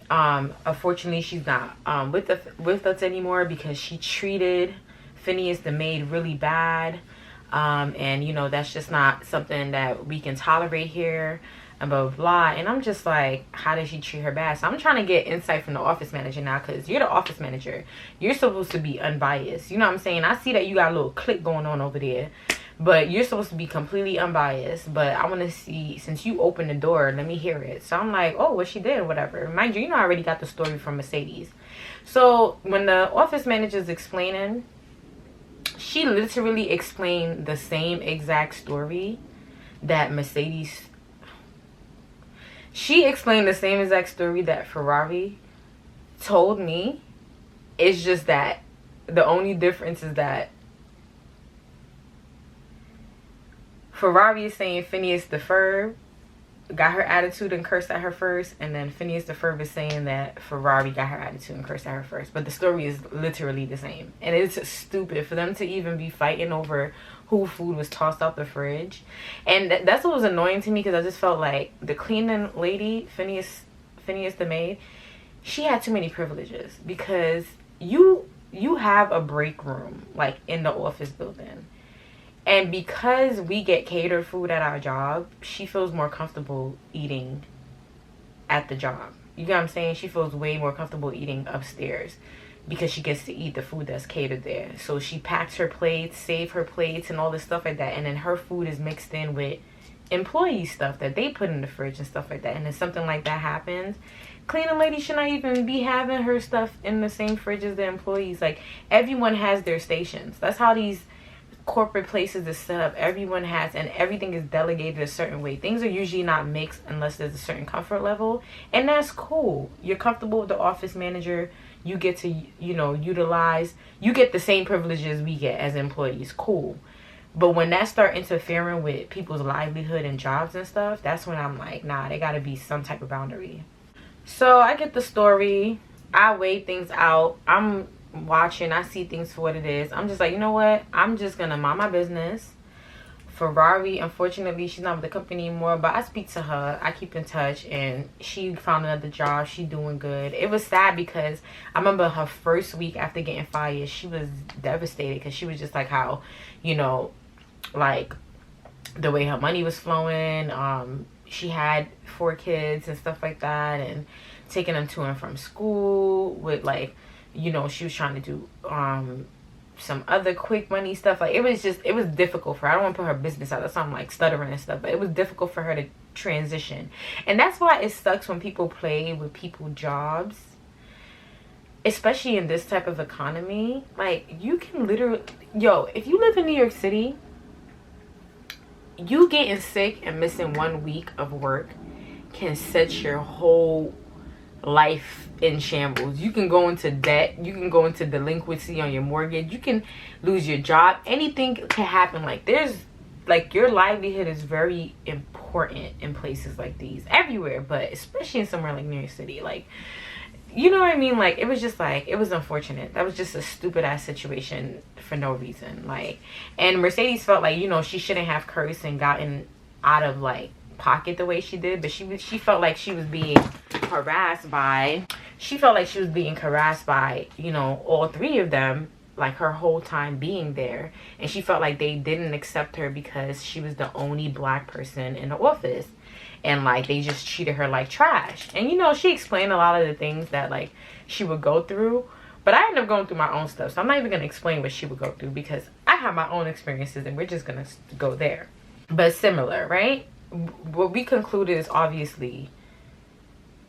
Unfortunately she's not with us anymore because she treated Phineas the maid really bad, and you know, that's just not something that we can tolerate here, and blah blah blah. And I'm just like, how did she treat her bad? So I'm trying to get insight from the office manager now, because you're the office manager, you're supposed to be unbiased. You know what I'm saying? I see that you got a little clique going on over there, but you're supposed to be completely unbiased. But I want to see, since you opened the door, let me hear it. So I'm like, oh, what she did or whatever. Mind you, you know, I already got the story from Mercedes. So when the office manager's explaining, she literally explained the same exact story that Mercedes. She explained the same exact story that Ferrari told me. It's just that the only difference is that Ferrari is saying Phineas the Ferb got her attitude and cursed at her first, and then Phineas the Ferb is saying that Ferrari got her attitude and cursed at her first. But the story is literally the same, and it's stupid for them to even be fighting over who food was tossed out the fridge. And that's what was annoying to me, because I just felt like the cleaning lady, Phineas the maid, she had too many privileges, because you have a break room like in the office building. And because we get catered food at our job, she feels more comfortable eating at the job. You get what I'm saying? She feels way more comfortable eating upstairs because she gets to eat the food that's catered there. So she packs her plates, save her plates, and all this stuff like that. And then her food is mixed in with employee stuff that they put in the fridge and stuff like that. And if something like that happens, cleaning lady should not even be having her stuff in the same fridge as the employees. Like, everyone has their stations. That's how these corporate places is set up. Everyone has, and everything is delegated a certain way. Things are usually not mixed unless there's a certain comfort level, and that's cool. You're comfortable with the office manager, you get to, you know, utilize, you get the same privileges we get as employees. Cool. But when that start interfering with people's livelihood and jobs and stuff, that's when I'm like, nah, there gotta be some type of boundary. So I get the story, I weigh things out, I'm watching, I see things for what it is. I'm just like, you know what, I'm just gonna mind my business, Ferrari, unfortunately, she's not with the company anymore, but I speak to her. I keep in touch, and she found another job. She's doing good. It was sad because I remember her first week after getting fired, she was devastated because she was just like how, you know, like the way her money was flowing. She had 4 kids and stuff like that, and taking them to and from school with, like, you know, she was trying to do some other quick money stuff. Like, it was difficult for her. I don't want to put her business out. That's why I'm like stuttering and stuff, but it was difficult for her to transition. And that's why it sucks when people play with people's jobs, especially in this type of economy. Like, you can literally, if you live in New York City, you getting sick and missing 1 week of work can set your whole life in shambles. You can go into debt. You can go into delinquency on your mortgage. You can lose your job. Anything can happen. Like, there's, like, your livelihood is very important in places like these, everywhere, but especially in somewhere like New York City. Like, you know what I mean? Like, it was just like, it was unfortunate. That was just a stupid ass situation for no reason. Like, and Mercedes felt like, you know, she shouldn't have cursed and gotten out of, like, pocket the way she did, but she felt like she was being harassed by, you know, all 3 of them, like, her whole time being there. And she felt like they didn't accept her because she was the only black person in the office, and, like, they just treated her like trash. And, you know, she explained a lot of the things that, like, she would go through, but I ended up going through my own stuff, so I'm not even gonna explain what she would go through because I have my own experiences, and we're just gonna go there. But similar, right? What we concluded is obviously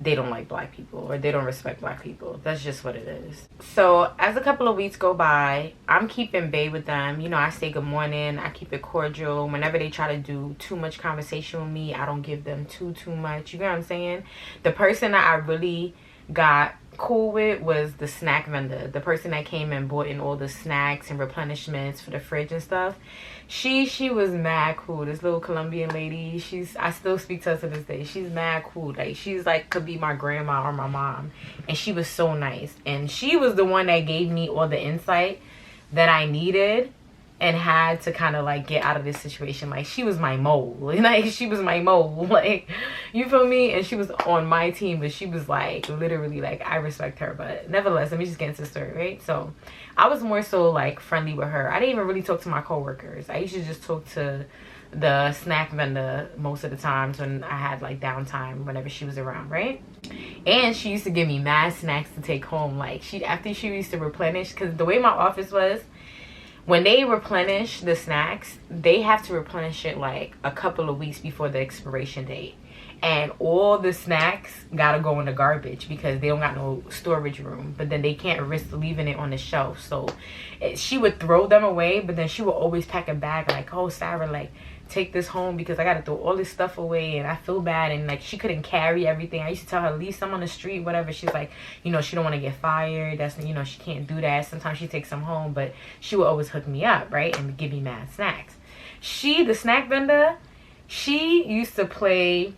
they don't like black people, or they don't respect black people. That's just what it is. So as a couple of weeks go by, I'm keeping Bay with them. You know, I say good morning. I keep it cordial. Whenever they try to do too much conversation with me, I don't give them too much. You get what I'm saying? The person that I really got cool with was the snack vendor, the person that came and bought in all the snacks and replenishments for the fridge and stuff. She was mad cool. This little Colombian lady, I still speak to her to this day. She's mad cool. Like, she's like, could be my grandma or my mom, and she was so nice. And she was the one that gave me all the insight that I needed and had to kind of, like, get out of this situation. Like, she was my mole. Like, she was my mole. Like, you feel me? And she was on my team, but she was, like, literally, like, I respect her. But nevertheless, let me just get into the story, right? So I was more so, like, friendly with her. I didn't even really talk to my coworkers. I used to just talk to the snack vendor most of the times when I had, like, downtime whenever she was around, right? And she used to give me mad snacks to take home. Like, after she used to replenish, because the way my office was, when they replenish the snacks, they have to replenish it like a couple of weeks before the expiration date. And all the snacks gotta go in the garbage because they don't got no storage room. But then they can't risk leaving it on the shelf. So she would throw them away, but then she would always pack a bag like, oh, Sarah, like, take this home because I gotta throw all this stuff away and I feel bad. And, like, she couldn't carry everything. I used to tell her, leave some on the street, whatever. She's like, you know, she don't want to get fired. That's, you know, she can't do that. Sometimes she takes some home, but she would always hook me up, right, and give me mad snacks. The snack vendor, she used to play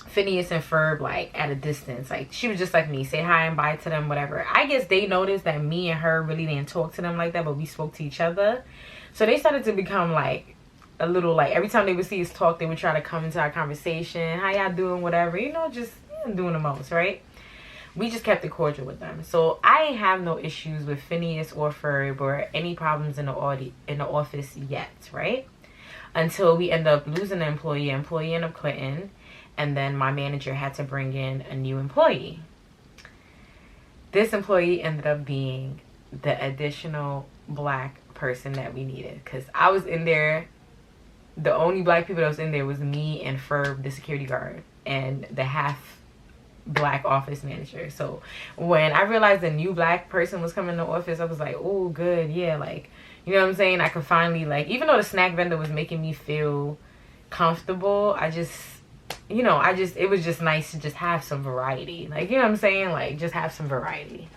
Phineas and Ferb, like, at a distance. Like, she was just like me, say hi and bye to them, whatever. I guess they noticed that me and her really didn't talk to them like that, but we spoke to each other. So they started to become, like, a little, like, every time they would see us talk, they would try to come into our conversation. How y'all doing? Whatever. You know, just doing the most, right? We just kept it cordial with them. So I ain't have no issues with Phineas or Ferb or any problems in the office yet, right? Until we end up losing the employee ended up quitting, and then my manager had to bring in a new employee. This employee ended up being the additional black person that we needed, because I was in there. The only black people that was in there was me and Ferb, the security guard, and the half black office manager. So when I realized a new black person was coming to the office, I was like, oh, good, yeah, like, you know what I'm saying? I could finally, like, even though the snack vendor was making me feel comfortable, it was just nice to just have some variety. Like, you know what I'm saying? Like, just have some variety.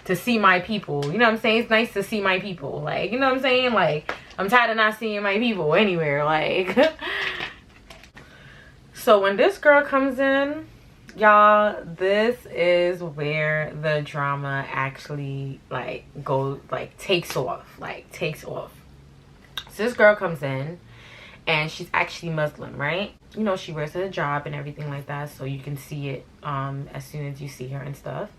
To see my people, you know what I'm saying? It's nice to see my people. Like, you know what I'm saying? Like, I'm tired of not seeing my people anywhere. Like, so when this girl comes in, y'all, this is where the drama actually, like, takes off. So this girl comes in. and she's actually Muslim, right? You know, she wears a hijab and everything like that, so you can see it as soon as you see her and stuff.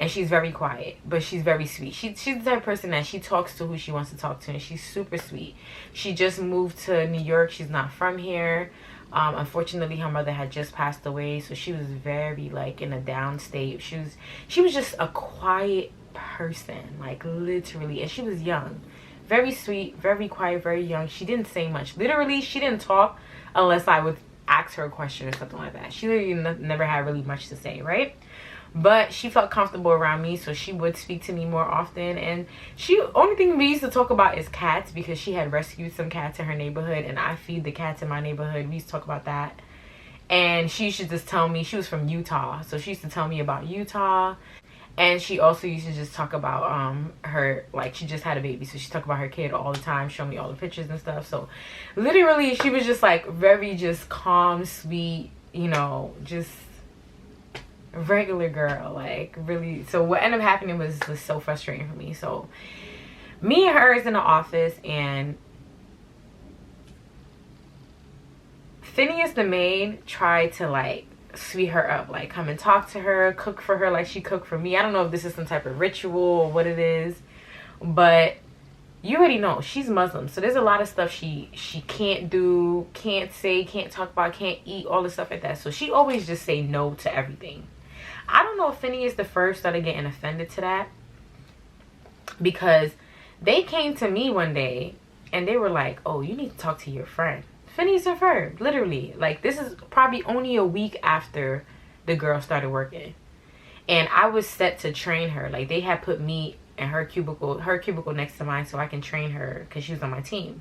And she's very quiet, but she's very sweet. She's the type of person that she talks to who she wants to talk to, and she's super sweet. She just moved to New York. She's not from here. Unfortunately, her mother had just passed away, so she was very, like, in a down state. She was just a quiet person, like, literally. And she was young. Very sweet, very quiet, very young. She didn't say much. Literally, she didn't talk unless I would ask her a question or something like that. She literally never had really much to say, right? But she felt comfortable around me, so she would speak to me more often. And only thing we used to talk about is cats, because she had rescued some cats in her neighborhood, and I feed the cats in my neighborhood. We used to talk about that. And she used to just tell me, she was from Utah, so she used to tell me about Utah. And she also used to just talk about her, like, she just had a baby, so she talked about her kid all the time, show me all the pictures and stuff. So literally, she was just like very just calm, sweet, you know, just regular girl, like, really. So what ended up happening was just so frustrating for me. So me and her is in the office, and Phineas the maid tried to, like, sweet her up, like, come and talk to her, cook for her like she cooked for me. I don't know if this is some type of ritual or what it is, but you already know she's Muslim, so there's a lot of stuff she can't do, can't say, can't talk about, can't eat, all the stuff like that. So she always just say no to everything. I don't know if Phineas the first started getting offended to that, because they came to me one day and they were like, oh, you need to talk to your friend. Phineas and Ferb, literally. Like, this is probably only a week after the girl started working, and I was set to train her. Like, they had put me in her cubicle next to mine so I can train her because she was on my team.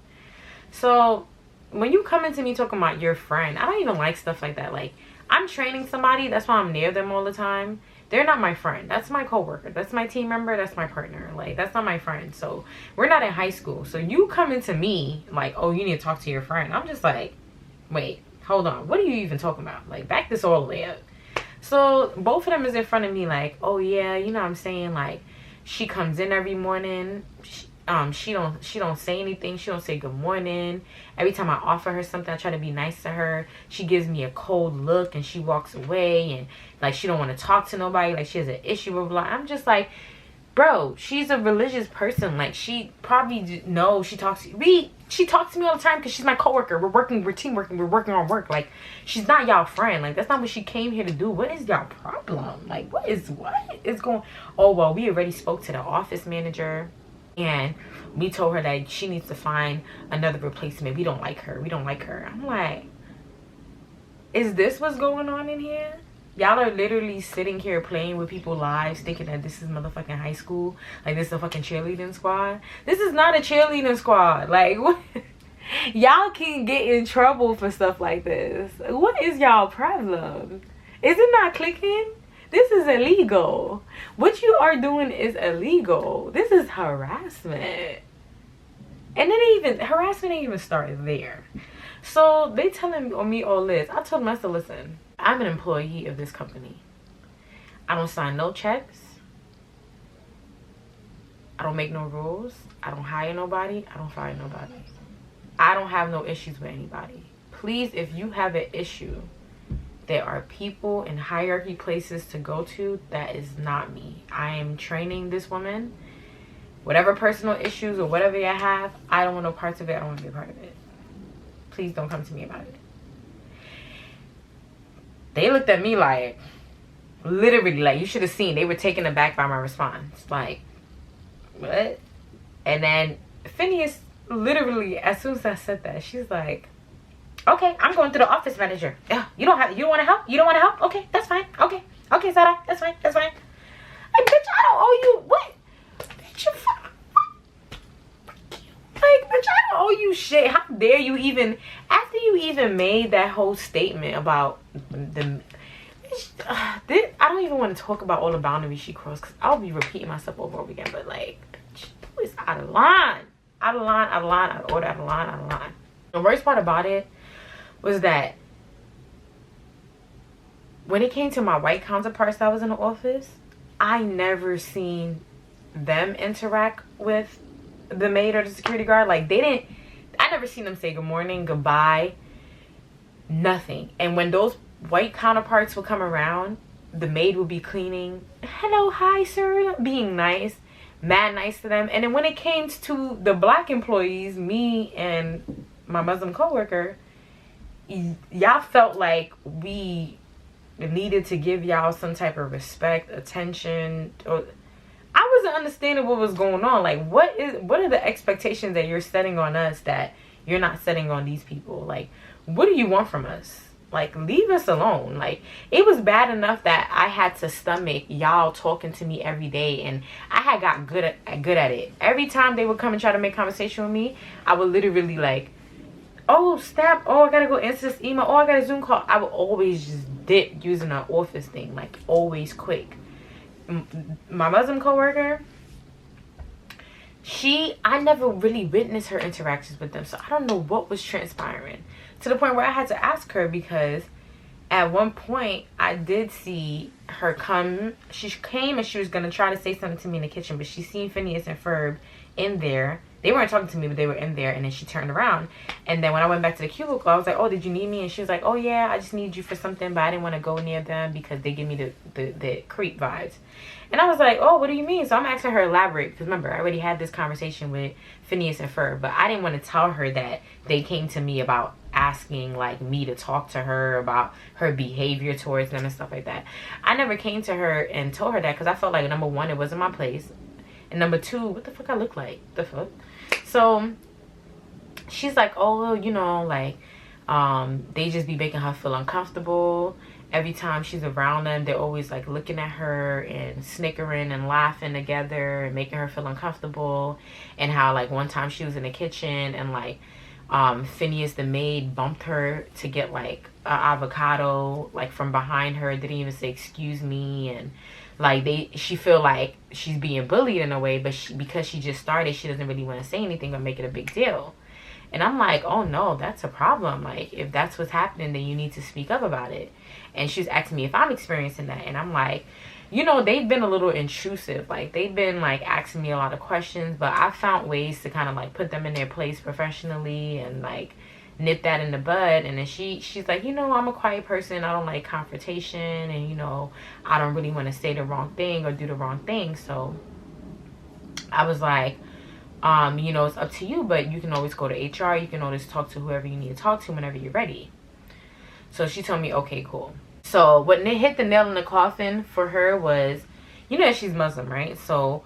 So when you come into me talking about your friend, I don't even like stuff like that. Like, I'm training somebody, that's why I'm near them all the time. They're not my friend. That's my coworker. That's my team member. That's my partner. Like, that's not my friend. So we're not in high school. So you come into me like, oh, you need to talk to your friend. I'm just like, wait, hold on. What are you even talking about? Like, back this all the way up. So both of them is in front of me like, oh yeah, you know what I'm saying? Like, she comes in every morning. She don't say anything. She don't say good morning. Every time I offer her something, I try to be nice to her. She gives me a cold look and she walks away, and like, she don't want to talk to nobody. Like, she has an issue with blah. I'm just like, bro, she's a religious person. Like, she probably knows. She talks to me all the time because she's my coworker. We're team working. We're working on work. Like, she's not y'all friend. Like, that's not what she came here to do. What is y'all problem? Like, what is going? Oh, well, we already spoke to the office manager, and we told her that she needs to find another replacement. We don't like her. I'm like, is this what's going on in here? Y'all are literally sitting here playing with people's lives, thinking that this is motherfucking high school. Like, this is a fucking cheerleading squad. This is not a cheerleading squad. Like, what? Y'all can get in trouble for stuff like this. What is y'all problem? Is it not clicking? This is illegal. What you are doing is illegal. This is harassment. And harassment ain't even started there. So they telling me all this. I told them, I said, listen, I'm an employee of this company. I don't sign no checks. I don't make no rules. I don't hire nobody. I don't fire nobody. I don't have no issues with anybody. Please, if you have an issue, there are people in hierarchy places to go to. That is not me. I am training this woman. Whatever personal issues or whatever you have, I don't want no parts of it. I don't want to be a part of it. Please don't come to me about it. They looked at me like, literally, like, you should have seen. They were taken aback by my response. Like, what? And then Phineas, literally, as soon as I said that, she's like, okay, I'm going to the office manager. Yeah, you don't want to help? You don't want to help? Okay, that's fine. Okay, Sarah, that's fine. Like, bitch, I don't owe you. What? Bitch, you like, bitch, I don't owe you shit. How dare you even, after you even made that whole statement about the, I don't even want to talk about all the boundaries she crossed, because I'll be repeating myself over and over again. But, like, bitch, you was out of line. Out of line. The worst part about it was that when it came to my white counterparts that was in the office, I never seen them interact with the maid or the security guard. Like, I never seen them say good morning, goodbye, nothing. And when those white counterparts would come around, the maid would be cleaning, hello, hi sir, being nice, mad nice to them. And then when it came to the black employees, me and my Muslim coworker, y'all felt like we needed to give y'all some type of respect, attention, or I wasn't understanding what was going on. Like, what are the expectations that you're setting on us that you're not setting on these people? Like, what do you want from us? Like, leave us alone. Like, it was bad enough that I had to stomach y'all talking to me every day, and I had got good at it. Every time they would come and try to make conversation with me, I would literally like, oh snap, oh I gotta go answer this email, oh I got a Zoom call. I would always just dip using an office thing, like always quick. My Muslim coworker, I never really witnessed her interactions with them, so I don't know what was transpiring, to the point where I had to ask her, because at one point I did see her come. She came and she was gonna try to say something to me in the kitchen, but she seen Phineas and Ferb in there. They weren't talking to me, but they were in there. And then she turned around, and then when I went back to the cubicle, I was like, oh, did you need me? And she was like, oh yeah, I just need you for something, but I didn't want to go near them because they give me the creep vibes. And I was like, oh, what do you mean? So I'm asking her elaborate, because remember, I already had this conversation with Phineas and Ferb, but I didn't want to tell her that they came to me about asking like me to talk to her about her behavior towards them and stuff like that. I never came to her and told her that, because I felt like, number one, it wasn't my place, and number two, what the fuck I look like? The fuck? So she's like, oh, you know, like they just be making her feel uncomfortable. Every time she's around them, they're always like looking at her and snickering and laughing together and making her feel uncomfortable. And how like one time she was in the kitchen and like Phineas the maid bumped her to get like an avocado like from behind her, didn't even say excuse me, and like she feel like she's being bullied in a way, but because she just started, she doesn't really want to say anything or make it a big deal. And I'm like, oh no, that's a problem. Like, if that's what's happening, then you need to speak up about it. And she's asking me if I'm experiencing that, and I'm like, you know, they've been a little intrusive. Like, they've been like asking me a lot of questions, but I found ways to kind of like put them in their place professionally and like nip that in the bud. And then she's like, you know, I'm a quiet person, I don't like confrontation, and you know, I don't really want to say the wrong thing or do the wrong thing. So I was like, you know, it's up to you, but you can always go to HR, you can always talk to whoever you need to talk to whenever you're ready. So she told me, okay, cool. So what hit the nail in the coffin for her was, you know, she's Muslim, right? So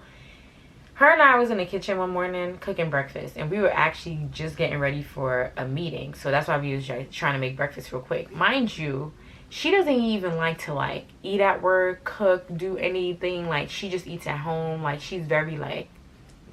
her and I was in the kitchen one morning cooking breakfast, and we were actually just getting ready for a meeting. So that's why we was trying to make breakfast real quick. Mind you, she doesn't even like to like eat at work, cook, do anything. Like, she just eats at home. Like, she's very like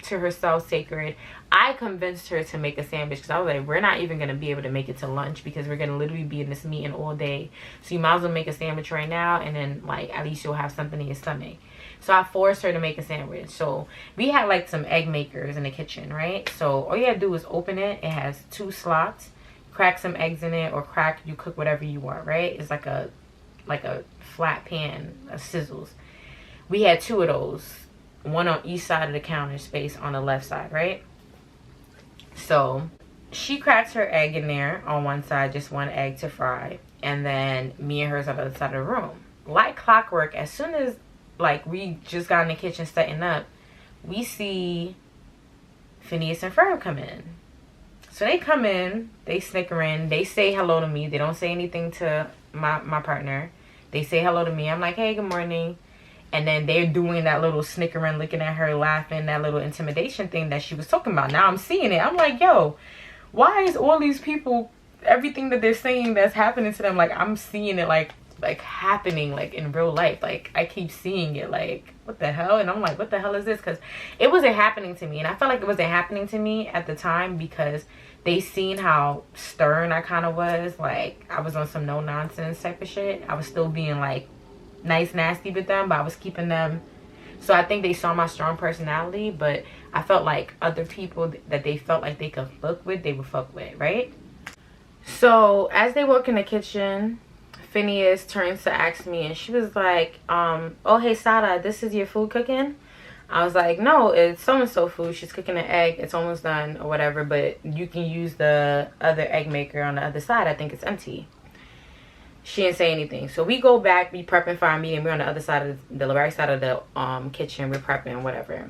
to herself, sacred. I convinced her to make a sandwich, because I was like, we're not even going to be able to make it to lunch, because we're going to literally be in this meeting all day. So you might as well make a sandwich right now, and then like at least you'll have something in your stomach. So I forced her to make a sandwich. So we had like some egg makers in the kitchen, right? So all you have to do is open it. It has 2 slots. Crack some eggs in it, or you cook whatever you want, right? It's like a flat pan of sizzles. We had 2 of those, one on each side of the counter space on the left side, right? So she cracks her egg in there on one side, just 1 egg to fry, and then me and hers on the other side of the room. Like clockwork, as soon as like we just got in the kitchen setting up, we see Phineas and Ferb come in. So they come in, they snickering, they say hello to me. They don't say anything to my partner. They say hello to me. I'm like, hey, good morning. And then they're doing that little snickering, looking at her, laughing, that little intimidation thing that she was talking about. Now I'm seeing it. I'm like, yo, why is all these people, everything that they're saying that's happening to them, like I'm seeing it like happening like in real life. Like, I keep seeing it, like, what the hell? And I'm like, what the hell is this? Because it wasn't happening to me. And I felt like it wasn't happening to me at the time, because they seen how stern I kind of was. Like, I was on some no nonsense type of shit. I was still being like nice, nasty with them, but I was keeping them. So I think they saw my strong personality, but I felt like other people that they felt like they could fuck with, they would fuck with, right? So as they walk in the kitchen, Phineas turns to ask me, and she was like, oh, hey, Sada, this is your food cooking? I was like, no, it's so-and-so food. She's cooking an egg. It's almost done or whatever, but you can use the other egg maker on the other side. I think it's empty. She didn't say anything. So we go back, we prepping for our meeting. We're on the other side of the right side of the kitchen. We're prepping, whatever.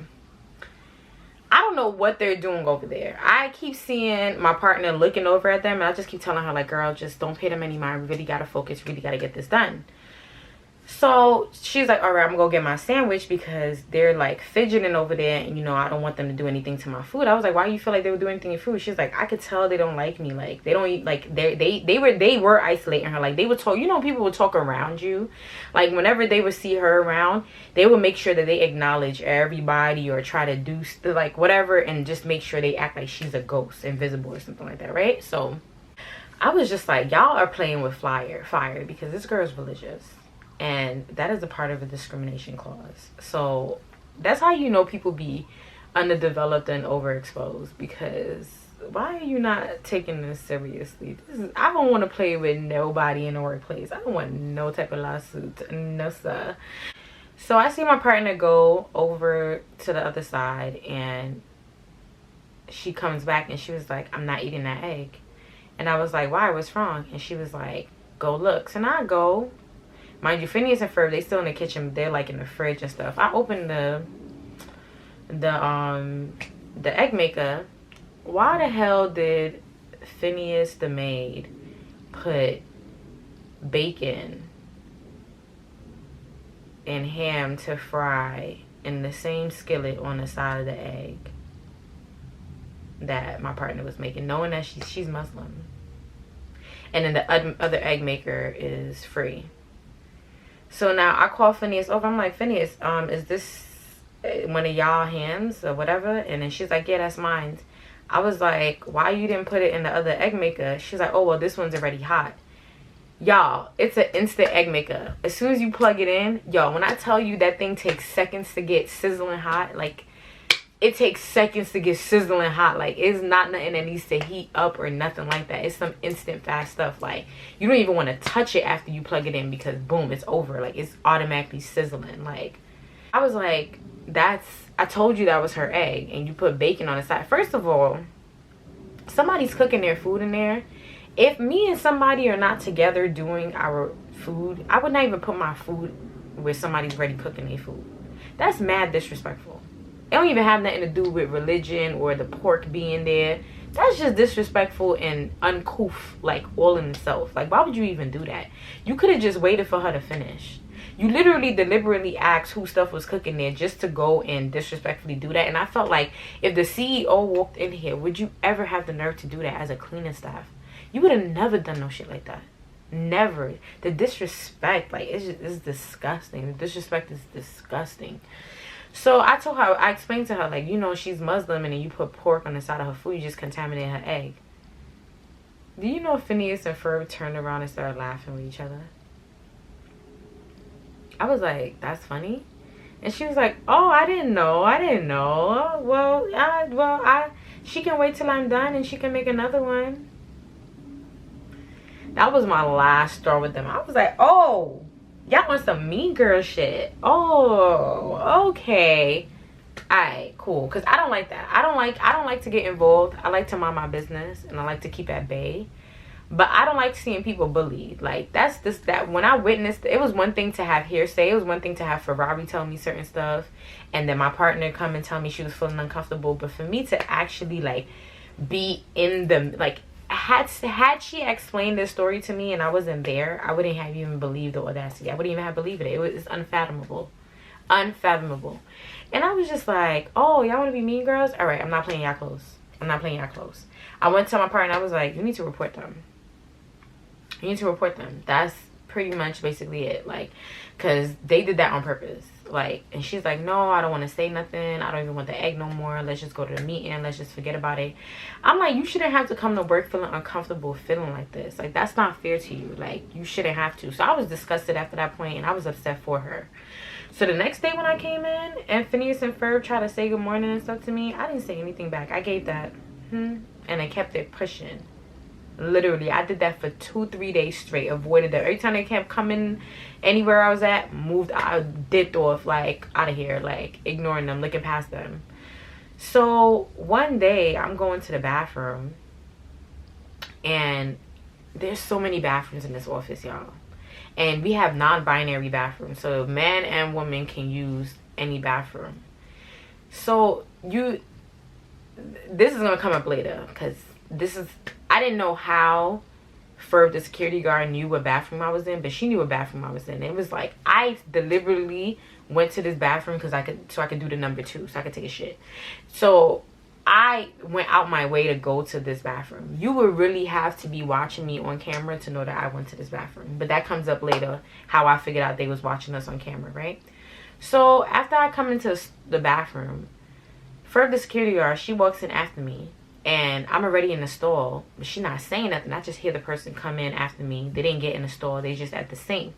I don't know what they're doing over there. I keep seeing my partner looking over at them, and I just keep telling her, like, girl, just don't pay them any mind. We really got to focus. Really got to get this done. So she's like, all right, I'm gonna go get my sandwich because they're like fidgeting over there, and you know, I don't want them to do anything to my food. I was like, why do you feel like they would do anything to your food? She's like, I could tell they don't like me. Like, they don't eat, like, they were isolating her. Like, they would talk, you know, people would talk around you. Like, whenever they would see her around, they would make sure that they acknowledge everybody or try to do like whatever, and just make sure they act like she's a ghost, invisible or something like that, right? So I was just like, y'all are playing with fire because this girl is religious. And that is a part of a discrimination clause. So that's how you know people be underdeveloped and overexposed. Because why are you not taking this seriously? I don't want to play with nobody in the workplace. I don't want no type of lawsuit. No, sir. So I see my partner go over to the other side. And she comes back and she was like, I'm not eating that egg. And I was like, why? What's wrong? And she was like, go look. So now I go. Mind you, Phineas and Ferb, they still in the kitchen. They're like in the fridge and stuff. I opened the egg maker. Why the hell did Phineas the maid put bacon and ham to fry in the same skillet on the side of the egg that my partner was making, knowing that she's Muslim? And then the other egg maker is free. So now I call Phineas over. I'm like, Phineas, is this one of y'all hams or whatever? And then she's like, yeah, that's mine. I was like, why you didn't put it in the other egg maker? She's like, oh, well, this one's already hot. Y'all, it's an instant egg maker. As soon as you plug it in, y'all, when I tell you that thing takes seconds to get sizzling hot, like, it takes seconds to get sizzling hot. Like, it's not nothing that needs to heat up or nothing like that. It's some instant fast stuff. Like, you don't even want to touch it after you plug it in because boom, it's over. Like, it's automatically sizzling. Like, I was like, I told you that was her egg and you put bacon on the side. First of all, somebody's cooking their food in there. If me and somebody are not together doing our food, I would not even put my food where somebody's already cooking their food. That's mad disrespectful. It don't even have nothing to do with religion or the pork being there. That's just disrespectful and uncouth, like, all in itself. Like, why would you even do that? You could have just waited for her to finish. You literally deliberately asked who stuff was cooking there just to go and disrespectfully do that. And I felt like if the CEO walked in here, would you ever have the nerve to do that as a cleaning staff? You would have never done no shit like that. Never. The disrespect, like, it's disgusting. The disrespect is disgusting. So I told her, I explained to her, like, you know, she's Muslim and then you put pork on the side of her food, you just contaminate her egg. Do you know Phineas and Ferb turned around and started laughing with each other? I was like, that's funny. And she was like, oh, I didn't know. Well, she can wait till I'm done and she can make another one. That was my last straw with them. I was like, oh, y'all want some mean girl shit. Oh, okay. Alright, cool. Because I don't like that. I don't like to get involved. I like to mind my business and I like to keep at bay. But I don't like seeing people bullied. Like, that when I witnessed, it was one thing to have hearsay. It was one thing to have Ferrari tell me certain stuff and then my partner come and tell me she was feeling uncomfortable. But for me to actually, like, be in the, like, had she explained this story to me and I wasn't there, I wouldn't have even believed the audacity. I wouldn't even have believed it. It's unfathomable. Unfathomable. And I was just like, oh, y'all want to be mean girls? All right, I'm not playing y'all close. I went to my partner. I was like, you need to report them. That's pretty much basically it. Like, because they did that on purpose. Like, and she's like, no, I don't want to say nothing. I don't even want the egg no more. Let's just go to the meeting. Let's just forget about it. I'm like, you shouldn't have to come to work feeling uncomfortable feeling like this. Like, that's not fair to you. Like, you shouldn't have to. So I was disgusted after that point and I was upset for her. So the next day when I came in and Phineas and Ferb tried to say good morning and stuff to me, I didn't say anything back. I gave that and I kept it pushing. Literally, I did that for 2-3 days straight. Avoided them. Every time they kept coming anywhere I was at, I dipped off, like, out of here, like, ignoring them, looking past them. So one day I'm going to the bathroom, and there's so many bathrooms in this office, y'all. And we have non-binary bathrooms, so man and woman can use any bathroom. So this is gonna come up later, because I didn't know how Ferb, the security guard, knew what bathroom I was in, but she knew what bathroom I was in. It was like, I deliberately went to this bathroom because I could do the number 2, so I could take a shit. So I went out my way to go to this bathroom. You would really have to be watching me on camera to know that I went to this bathroom. But that comes up later, how I figured out they was watching us on camera, right? So after I come into the bathroom, Ferb, the security guard, she walks in after me. And I'm already in the stall, but she's not saying nothing. I just hear the person come in after me. They didn't get in the stall. They just at the sink.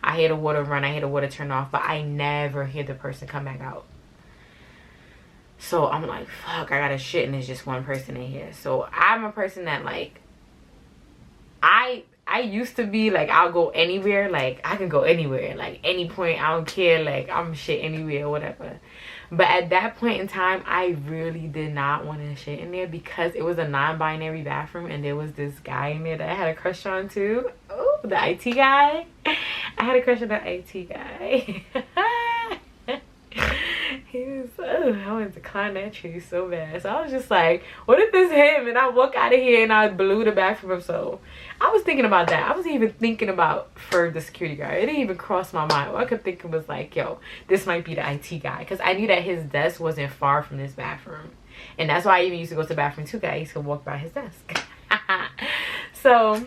I hear the water run. I hear the water turn off. But I never hear the person come back out. So I'm like, fuck, I gotta shit, and there's just one person in here. So I'm a person that, like, I used to be, like, I'll go anywhere. Like, I can go anywhere. Like, any point, I don't care. Like, I'm shit anywhere or whatever. But at that point in time, I really did not want to shit in there because it was a non-binary bathroom and there was this guy in there that I had a crush on too. Oh, the IT guy. I had a crush on the IT guy. He was, I wanted to climb that tree so bad. So I was just like, what if it's him? And I walk out of here and I blew the bathroom up. So I was thinking about that. I was even thinking about Ferg, the security guard. It didn't even cross my mind. All I could think was like, yo, this might be the IT guy. Because I knew that his desk wasn't far from this bathroom. And that's why I even used to go to the bathroom too, guys. I used to walk by his desk. So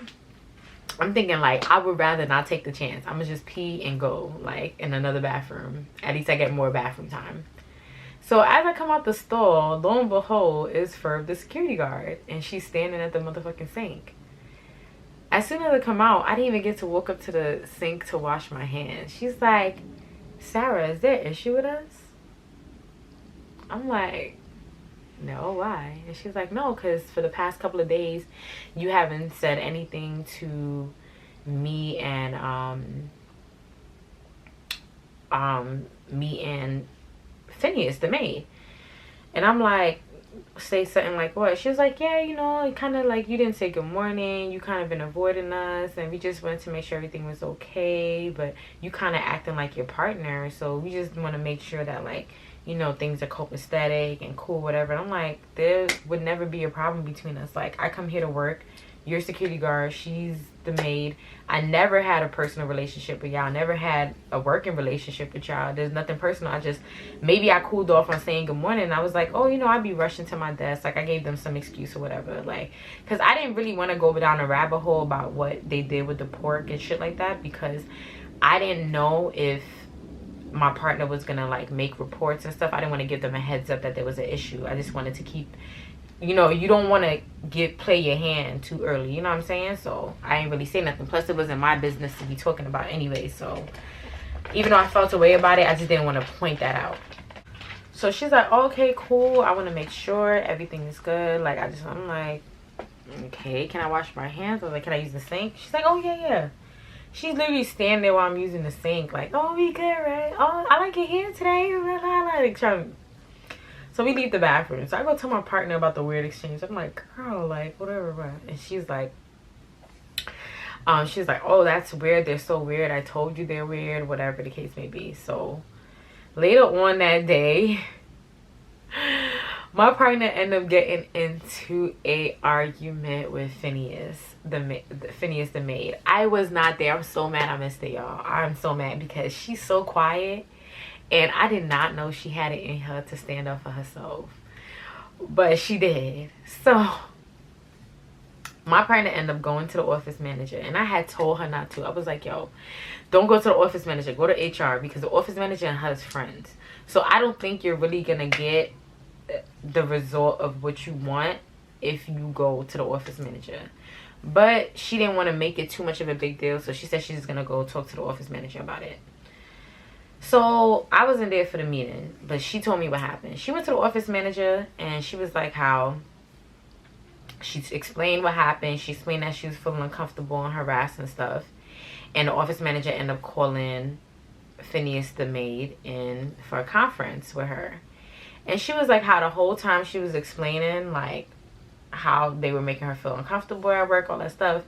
I'm thinking, like, I would rather not take the chance. I'm gonna just pee and go, like, in another bathroom. At least I get more bathroom time. So as I come out the stall, lo and behold, is Ferb, the security guard. And she's standing at the motherfucking sink. As soon as I come out, I didn't even get to walk up to the sink to wash my hands. She's like, Sarah, is there an issue with us? I'm like, no, why? And she's like, no, because for the past couple of days, you haven't said anything to me and Phineas, the maid. And I'm like, say something like what? She was like, yeah, you know, kind of like you didn't say good morning. You kind of been avoiding us, and we just wanted to make sure everything was okay. But you kind of acting like your partner, so we just want to make sure that, like, you know, things are copacetic and cool, whatever. And I'm like, there would never be a problem between us. Like, I come here to work. You're a security guard. She's the maid. I never had a personal relationship with y'all. Never had a working relationship with y'all. There's nothing personal. Maybe I cooled off on saying good morning. And I was like, oh, you know, I'd be rushing to my desk. Like, I gave them some excuse or whatever. Like, because I didn't really want to go down a rabbit hole about what they did with the pork and shit like that. Because I didn't know if my partner was going to, like, make reports and stuff. I didn't want to give them a heads up that there was an issue. I just wanted to keep... You know, you don't want to play your hand too early. You know what I'm saying? So I ain't really say nothing. Plus, it wasn't my business to be talking about anyway. So even though I felt a way about it, I just didn't want to point that out. So she's like, oh, okay, cool. I want to make sure everything is good. Like, I'm like, okay, can I wash my hands? I was like, can I use the sink? She's like, oh, yeah. She's literally standing there while I'm using the sink. Like, oh, we good, right? Oh, I like your hair today. Like, trying. So we leave the bathroom. So I go tell my partner about the weird exchange. I'm like, girl, like, whatever. And she's like, oh, that's weird. They're so weird. I told you they're weird. Whatever the case may be. So later on that day, my partner ended up getting into a argument with Phineas the maid. I was not there. I'm so mad I missed it, y'all. I'm so mad because she's so quiet. And I did not know she had it in her to stand up for herself. But she did. So my partner ended up going to the office manager. And I had told her not to. I was like, yo, don't go to the office manager. Go to HR. Because the office manager and her is friends. So I don't think you're really going to get the result of what you want if you go to the office manager. But she didn't want to make it too much of a big deal. So she said she's just going to go talk to the office manager about it. So I wasn't there for the meeting, but she told me what happened. She went to the office manager and she was like how She explained what happened. She explained that she was feeling uncomfortable and harassed and stuff. And the office manager ended up calling Phineas the maid in for a conference with her. And she was like how the whole time she was explaining like how they were making her feel uncomfortable at work, all that stuff,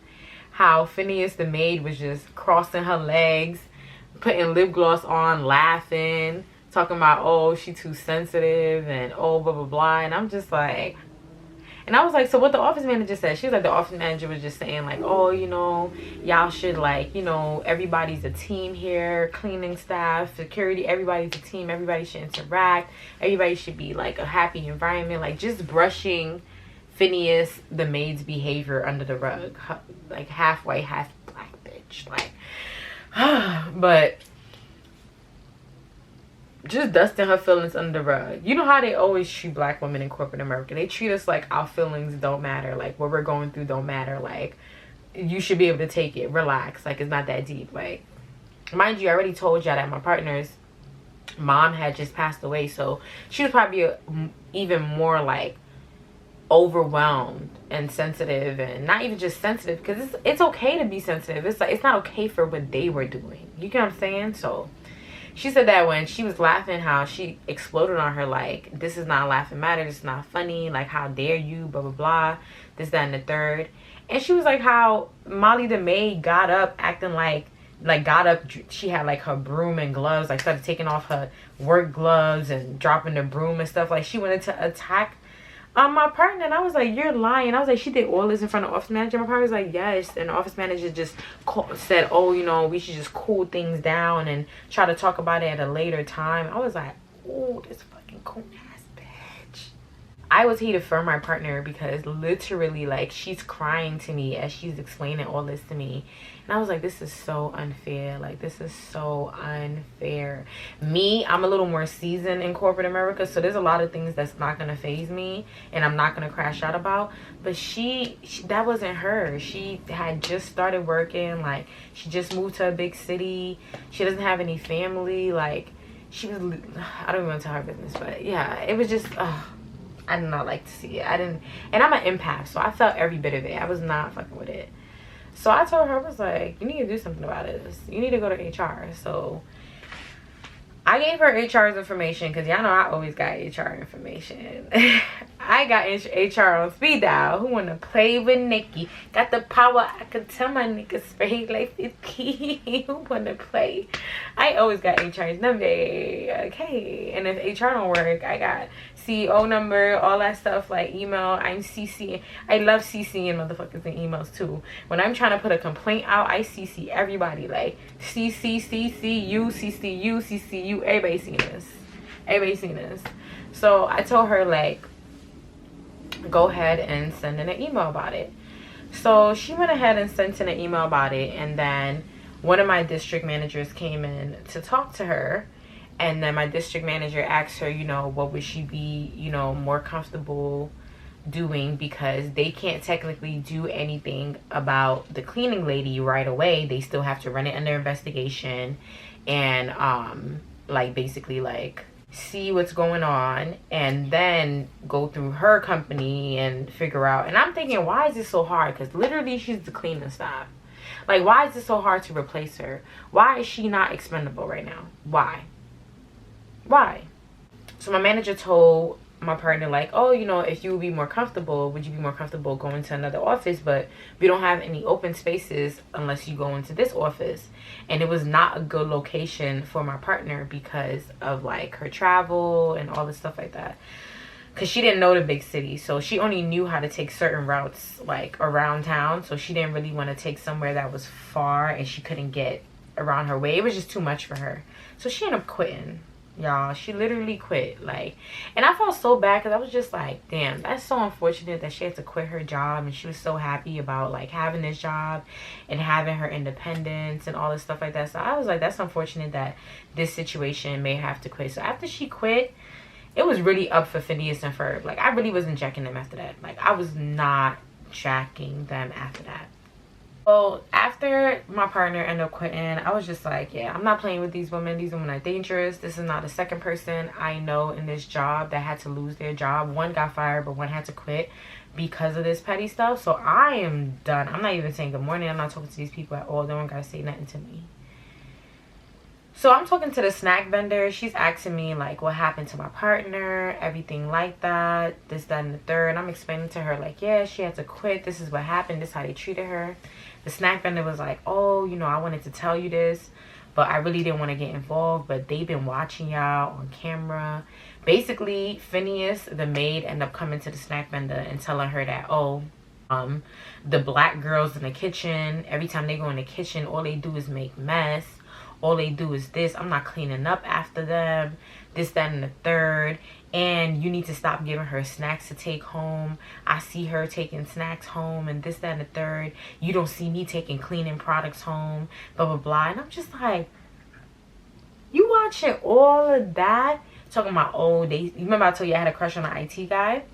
how Phineas the maid was just crossing her legs, putting lip gloss on, laughing, talking about, oh, she too sensitive and oh, blah, blah, blah. And I'm just like, and I was like, so what the office manager said, she was like, the office manager was just saying like, oh, you know, y'all should like, you know, everybody's a team here, cleaning staff, security, everybody's a team, everybody should interact, everybody should be like a happy environment, like just brushing Phineas the maid's behavior under the rug, like half white, half black bitch, like, but just dusting her feelings under the rug. You know how they always treat black women in corporate America. They treat us like our feelings don't matter. Like what we're going through don't matter. Like you should be able to take it. Relax. Like it's not that deep. Like mind you, I already told y'all that my partner's mom had just passed away. So she was probably even more like overwhelmed and sensitive, and not even just sensitive, because it's okay to be sensitive. It's like it's not okay for what they were doing. You get what I'm saying? So she said that when she was laughing, how she exploded on her, like, this is not a laughing matter, this is not funny, like, how dare you, blah, blah, blah, this, that, and the third. And she was like how Molly the maid got up acting like got up, she had, like, her broom and gloves, like, started taking off her work gloves and dropping the broom and stuff. Like, she wanted to attack my partner, and I was like, you're lying. I was like, she did all this in front of the office manager. My partner was like, yes. And the office manager just said, oh, you know, we should just cool things down and try to talk about it at a later time. I was like, oh, this fucking cool ass bitch. I was heated for my partner because literally, like, she's crying to me as she's explaining all this to me. And I was like, this is so unfair. Like, this is so unfair. Me, I'm a little more seasoned in corporate America, so there's a lot of things that's not going to faze me and I'm not going to crash out about. But she, that wasn't her. She had just started working. Like, she just moved to a big city. She doesn't have any family. Like, she was, I don't even want to tell her business, but yeah, it was just, I did not like to see it. I didn't, and I'm an empath, so I felt every bit of it. I was not fucking with it. So I told her, I was like, you need to do something about this. You need to go to HR. So I gave her HR's information because y'all know I always got HR information. I got HR on speed dial. Who want to play with Nikki? Got the power. I could tell my niggas straight like 50. Who want to play? I always got HR's number. Okay. And if HR don't work, I got CEO number, all that stuff, like email. I'm CC. I love CCing motherfuckers in emails too. When I'm trying to put a complaint out, I CC everybody. Like CC you, CC you, CC you. Everybody seen this. Everybody seen this. So I told her, like, go ahead and send in an email about it. So she went ahead and sent in an email about it, and then one of my district managers came in to talk to her. And then my district manager asked her, you know, what would she be, you know, more comfortable doing, because they can't technically do anything about the cleaning lady right away. They still have to run it under investigation and like basically like see what's going on and then go through her company and figure out. And I'm thinking, why is this so hard? Because literally she's the cleaning staff. Like, why is it so hard to replace her? Why is she not expendable right now? Why? So my manager told my partner, like, oh, you know, if you would be more comfortable, would you be more comfortable going to another office? But we don't have any open spaces unless you go into this office. And it was not a good location for my partner because of like her travel and all this stuff like that, because she didn't know the big city. So she only knew how to take certain routes like around town. So she didn't really want to take somewhere that was far and she couldn't get around her way. It was just too much for her. So she ended up quitting. Y'all, she literally quit. Like, and I felt so bad because I was just like, damn, that's so unfortunate that she had to quit her job, and she was so happy about like having this job and having her independence and all this stuff like that. So I was like, that's unfortunate that this situation may have to quit. So after she quit, it was really up for Phineas and Ferb. Like, I really wasn't checking them after that. Like, I was not tracking them after that. Well, after my partner ended up quitting, I was just like, yeah, I'm not playing with these women. These women are dangerous. This is not the second person I know in this job that had to lose their job. One got fired, but one had to quit because of this petty stuff. So I am done. I'm not even saying good morning. I'm not talking to these people at all. They don't gotta say nothing to me. So I'm talking to the snack vendor. She's asking me like what happened to my partner, everything like that, this, that, and the third. I'm explaining to her like, yeah, she had to quit. This is what happened. This is how they treated her. The snack vendor was like, oh, you know, I wanted to tell you this, but I really didn't want to get involved. But they've been watching y'all on camera. Basically, Phineas, the maid, ended up coming to the snack vendor and telling her that, oh, the black girls in the kitchen, every time they go in the kitchen, all they do is make mess. All they do is this. I'm not cleaning up after them. This, that, and the third. And you need to stop giving her snacks to take home. I see her taking snacks home and this, that, and the third. You don't see me taking cleaning products home. Blah, blah, blah. And I'm just like, you watching all of that? Talking about, oh, you remember I told you I had a crush on the IT guy?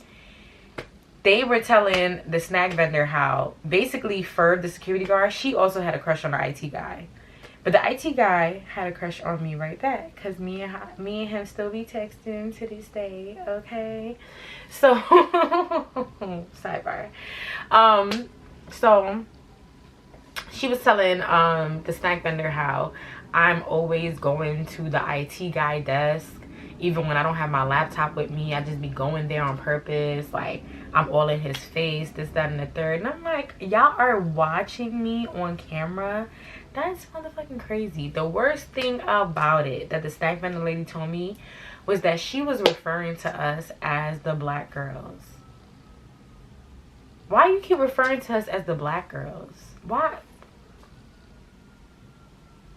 They were telling the snack vendor how basically Ferb, the security guard, she also had a crush on the IT guy. But the IT guy had a crush on me right back. Because me and him still be texting to this day. Okay? So, sidebar. So, she was telling the snack vendor how I'm always going to the IT guy desk. Even when I don't have my laptop with me, I just be going there on purpose. Like, I'm all in his face, this, that, and the third. And I'm like, y'all are watching me on camera? That's motherfucking crazy. The worst thing about it that the snack vendor lady told me was that she was referring to us as the black girls. Why you keep referring to us as the black girls? Why?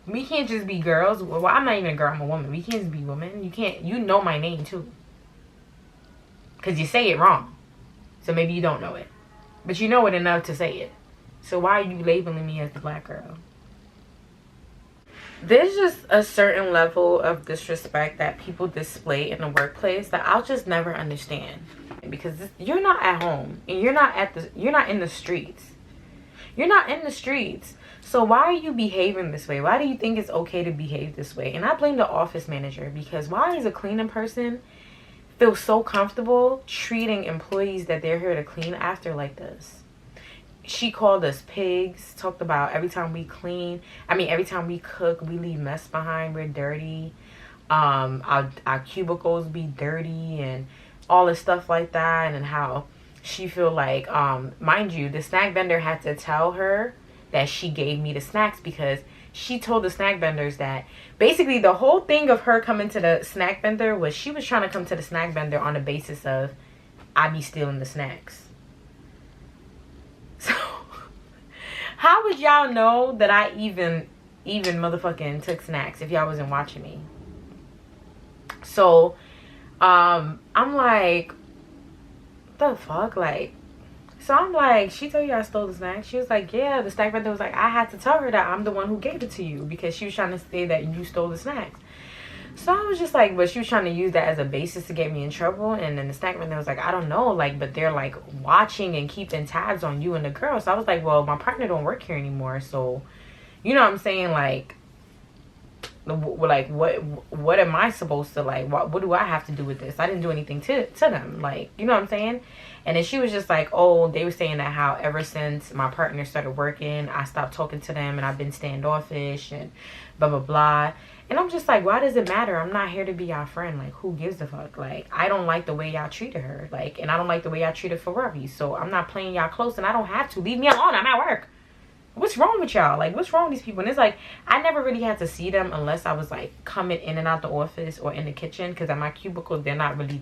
We can't just be girls. Well, I'm not even a girl, I'm a woman. We can't just be women. You can't, you know my name too. Because you say it wrong. So maybe you don't know it. But you know it enough to say it. So why are you labeling me as the black girl? There's just a certain level of disrespect that people display in the workplace that I'll just never understand. Because you're not at home. And you're not in the streets. You're not in the streets. So why are you behaving this way? Why do you think it's okay to behave this way? And I blame the office manager, because why does a cleaning person feel so comfortable treating employees that they're here to clean after like this? She called us pigs, talked about every time we clean, every time we cook, we leave mess behind, we're dirty. Our cubicles be dirty and all this stuff like that. And how she feel like, mind you, the snack vendor had to tell her that she gave me the snacks, because she told the snack vendors that basically the whole thing of her coming to the snack vendor was she was trying to come to the snack vendor on the basis of I be stealing the snacks. So how would y'all know that I even motherfucking took snacks if y'all wasn't watching me? So I'm like, the fuck? Like, so I'm like, she told you I stole the snacks? She was like, yeah. The snack vendor was like, I had to tell her that I'm the one who gave it to you, because she was trying to say that you stole the snacks. So I was just like, but she was trying to use that as a basis to get me in trouble. And then the snack vendor was like, I don't know, like, but they're like watching and keeping tabs on you and the girl. So I was like, well, my partner don't work here anymore, so you know what I'm saying, like what am I supposed to, like, what do I have to do with this? I didn't do anything to them, like, you know what I'm saying? And then she was just like, oh, they were saying that how ever since my partner started working, I stopped talking to them and I've been standoffish and blah blah blah. And I'm just like, why does it matter? I'm not here to be y'all friend. Like, who gives a fuck? Like, I don't like the way y'all treated her, like, and I don't like the way y'all treated Ferrari, so I'm not playing y'all close, and I don't have to. Leave me alone, I'm at work. What's wrong with y'all? Like, what's wrong with these people? And it's like, I never really had to see them unless I was like coming in and out the office or in the kitchen, because at my cubicle they're not really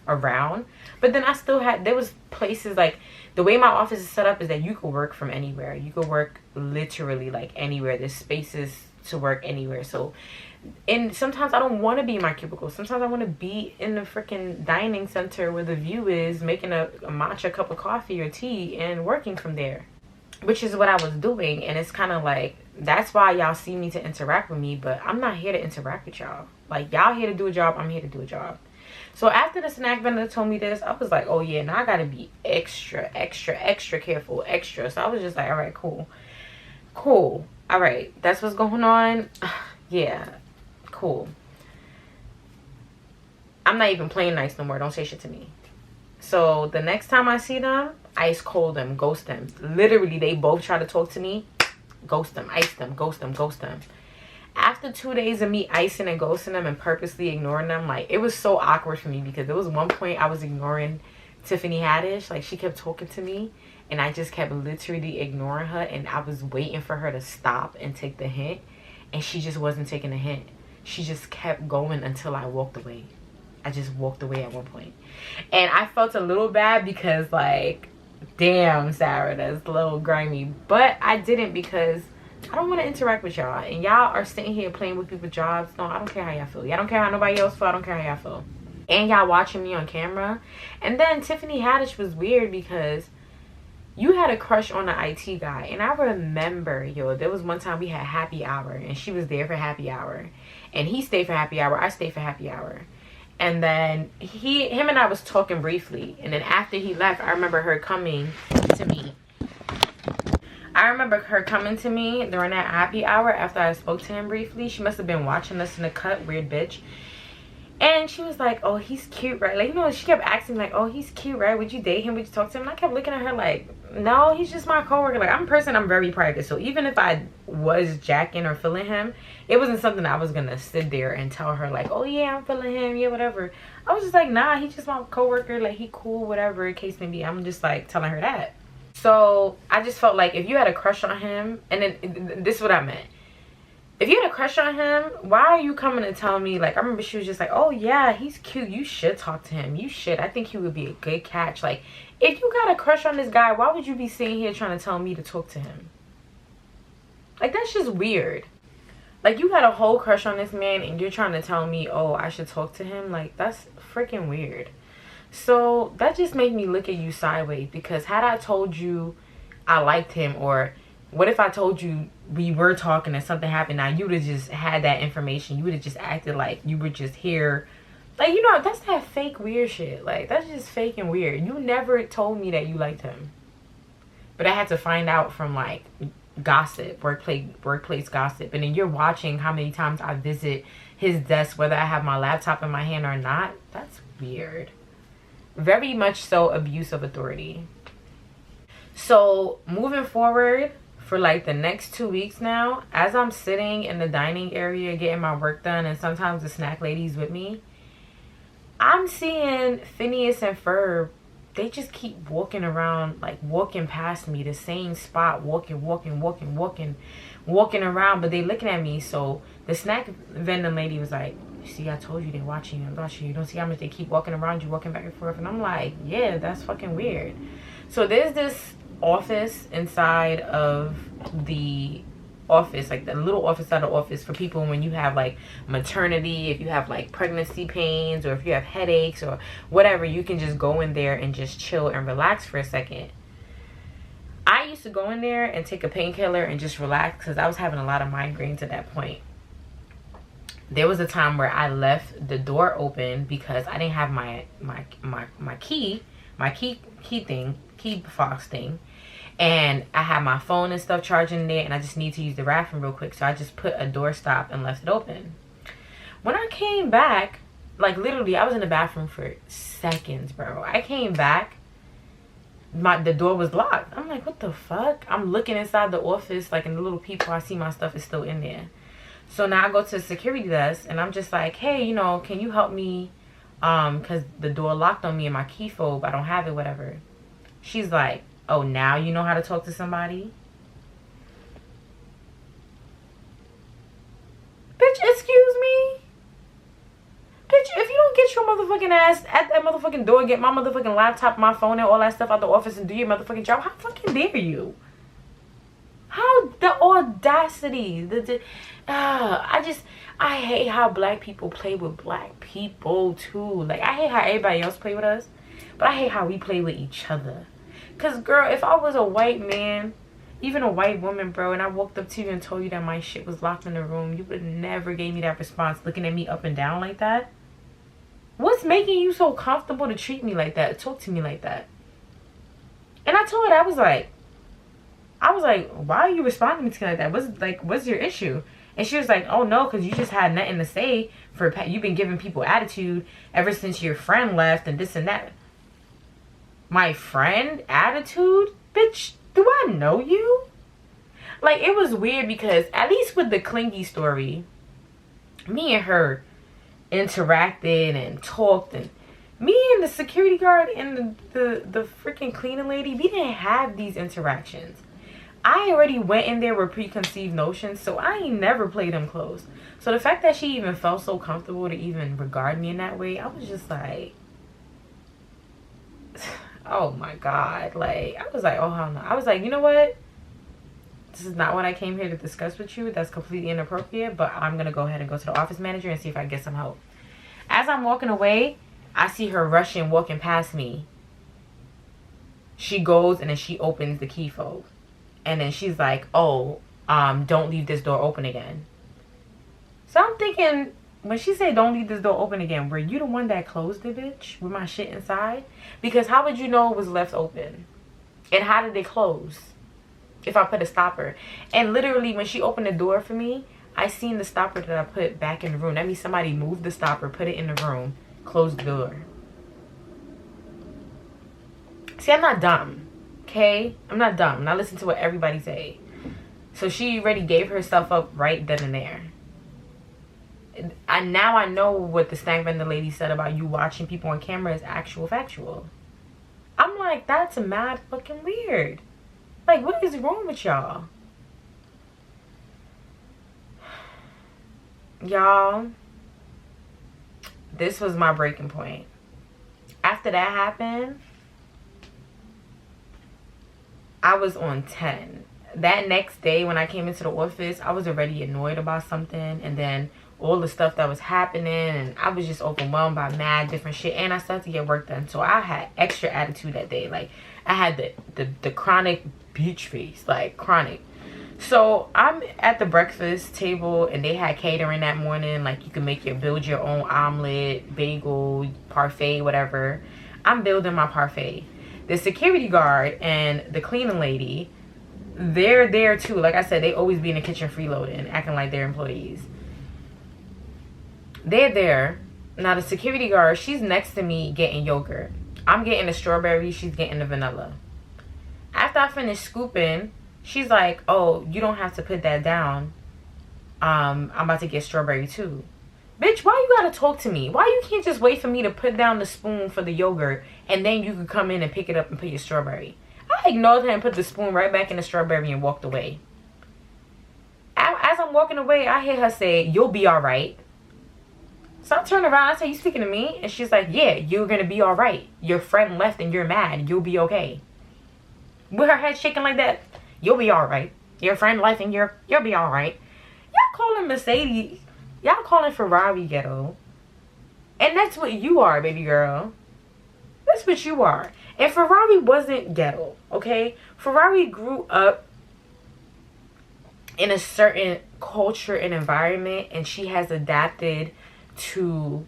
around. But then I still had, there was places, like, the way my office is set up is that you could work from anywhere. You could work literally like anywhere. There's spaces to work anywhere. So, and sometimes I don't want to be in my cubicle. Sometimes I want to be in the freaking dining center where the view is, making a matcha cup of coffee or tea and working from there, which is what I was doing. And it's kind of like, that's why y'all see me to interact with me, but I'm not here to interact with y'all. Like, y'all here to do a job, I'm here to do a job. So after the snack vendor told me this, I was like, oh yeah, now I gotta be extra careful, extra. So I was just like, all right, cool. Cool. All right, that's what's going on. Yeah, cool. I'm not even playing nice no more. Don't say shit to me. So the next time I see them, ice cold them, ghost them. Literally, they both try to talk to me. Ghost them, ice them, ghost them, ghost them. After 2 days of me icing and ghosting them and purposely ignoring them, like, it was so awkward for me because there was one point I was ignoring Tiffany Haddish. Like, she kept talking to me and I just kept literally ignoring her, and I was waiting for her to stop and take the hint, and she just wasn't taking the hint. She just kept going until I walked away. I just walked away at one point. And I felt a little bad because, like, damn, Sarah, that's a little grimy. But I didn't, because I don't want to interact with y'all. And y'all are sitting here playing with people's jobs. No, I don't care how y'all feel. Y'all don't care how nobody else feel. I don't care how y'all feel. And y'all watching me on camera. And then Tiffany Haddish was weird because you had a crush on the IT guy. And I remember, yo, there was one time we had happy hour. And she was there for happy hour. And he stayed for happy hour. I stayed for happy hour. And then him and I was talking briefly. And then after he left, I remember her coming to me. I remember her coming to me during that happy hour after I spoke to him briefly. She must have been watching us in the cut, weird bitch. And she was like, oh, he's cute, right? Like, you know, she kept asking, like, oh, he's cute, right? Would you date him? Would you talk to him? And I kept looking at her like, no, he's just my coworker. Like, I'm a person, I'm very private. So even if I was jacking or feeling him, it wasn't something I was going to sit there and tell her, like, oh, yeah, I'm feeling him. Yeah, whatever. I was just like, nah, he's just my coworker. Like, he cool, whatever case may be. I'm just, like, telling her that. So I just felt like if you had a crush on him, and then this is what I meant. If you had a crush on him, why are you coming to tell me? Like, I remember she was just like, oh, yeah, he's cute. You should talk to him. You should. I think he would be a good catch. Like, if you got a crush on this guy, why would you be sitting here trying to tell me to talk to him? Like, that's just weird. Like, you got a whole crush on this man and you're trying to tell me, oh, I should talk to him? Like, that's freaking weird. So that just made me look at you sideways, because had I told you I liked him, or what if I told you we were talking and something happened, now you would have just had that information. You would have just acted like you were just here. Like, you know, that's that fake weird shit. Like, that's just fake and weird. You never told me that you liked him. But I had to find out from, like, gossip, workplace gossip. And then you're watching how many times I visit his desk, whether I have my laptop in my hand or not. That's weird. Very much so abuse of authority. So moving forward for like the next 2 weeks now, as I'm sitting in the dining area getting my work done, and sometimes the snack lady's with me, I'm seeing Phineas and Ferb. They just keep walking around, like walking past me, the same spot, walking around, but they looking at me. So the snack vending lady was like, see, I told you they're watching you. I'm watching you. Don't see how much they keep walking around you, walking back and forth. And I'm like, yeah, that's fucking weird. So there's this office inside of the office, like the little office out of office for people when you have like maternity, if you have like pregnancy pains, or if you have headaches or whatever, you can just go in there and just chill and relax for a second. I used to go in there and take a painkiller and just relax because I was having a lot of migraines at that point. There was a time where I left the door open because I didn't have my key fox thing, and I had my phone and stuff charging there, and I just need to use the bathroom real quick, so I just put a door stop and left it open. When I came back, like literally I was in the bathroom for seconds, bro. I came back, the door was locked. I'm like, what the fuck? I'm looking inside the office, like in the little peephole, I see my stuff is still in there. So now I go to the security desk and I'm just like, hey, you know, can you help me? Because the door locked on me and my key fob, I don't have it, whatever. She's like, oh, now you know how to talk to somebody? Bitch, excuse me? Bitch, if you don't get your motherfucking ass at that motherfucking door, get my motherfucking laptop, my phone, and all that stuff out the office and do your motherfucking job, how fucking dare you? How the audacity, I hate how black people play with black people too. Like, I hate how everybody else play with us, but I hate how we play with each other. Cause girl, if I was a white man, even a white woman, bro, and I walked up to you and told you that my shit was locked in the room, you would never gave me that response, looking at me up and down like that. What's making you so comfortable to treat me like that, talk to me like that? And I told her, I was like, I was like, why are you responding to me like that? What's your issue? And she was like, oh no, because you just had nothing to say you've been giving people attitude ever since your friend left and this and that. My friend? Attitude? Bitch, do I know you? Like, it was weird because at least with the clingy story, me and her interacted and talked, and me and the security guard and the freaking cleaning lady, we didn't have these interactions. I already went in there with preconceived notions, so I ain't never played them close. So the fact that she even felt so comfortable to even regard me in that way, I was just like, oh my God. Like, I was like, oh hell no. I was like, you know what? This is not what I came here to discuss with you. That's completely inappropriate, but I'm going to go ahead and go to the office manager and see if I can get some help. As I'm walking away, I see her rushing, walking past me. She goes and then she opens the key fob. And then she's like, oh, don't leave this door open again. So I'm thinking, when she said don't leave this door open again, were you the one that closed it, bitch, with my shit inside? Because how would you know it was left open? And how did it close if I put a stopper? And literally, when she opened the door for me, I seen the stopper that I put back in the room. That means somebody moved the stopper, put it in the room, closed the door. See, I'm not dumb. Okay, I'm not dumb. Now listen to what everybody say. So she already gave herself up right then and there. Now I know what the stank vendor lady said about you watching people on camera is actual factual. I'm like, that's mad fucking weird. Like, what is wrong with y'all? Y'all, this was my breaking point. After that happened, I was on 10. That next day when I came into the office, I was already annoyed about something, and then all the stuff that was happening, and I was just overwhelmed by mad different shit, and I started to get work done. So I had extra attitude that day. Like, I had the chronic beach face, like chronic. So I'm at the breakfast table, and they had catering that morning. Like, you can build your own omelet, bagel, parfait, whatever. I'm building my parfait. The security guard and the cleaning lady, they're there too. Like I said, they always be in the kitchen freeloading, acting like they're employees. They're there. Now the security guard, she's next to me getting yogurt. I'm getting the strawberry, she's getting the vanilla. After I finish scooping, she's like, oh, you don't have to put that down. I'm about to get strawberry too. Bitch, why you gotta talk to me? Why you can't just wait for me to put down the spoon for the yogurt and then you can come in and pick it up and put your strawberry? I ignored her and put the spoon right back in the strawberry and walked away. As I'm walking away, I hear her say, you'll be all right. So I turn around, I say, you speaking to me? And she's like, yeah, you're gonna be all right. Your friend left and you're mad. You'll be okay. With her head shaking like that, you'll be all right. Your friend left and you'll be all right. Y'all calling Mercedes, y'all calling Ferrari ghetto. And that's what you are, baby girl. That's what you are. And Ferrari wasn't ghetto, okay? Ferrari grew up in a certain culture and environment, and she has adapted to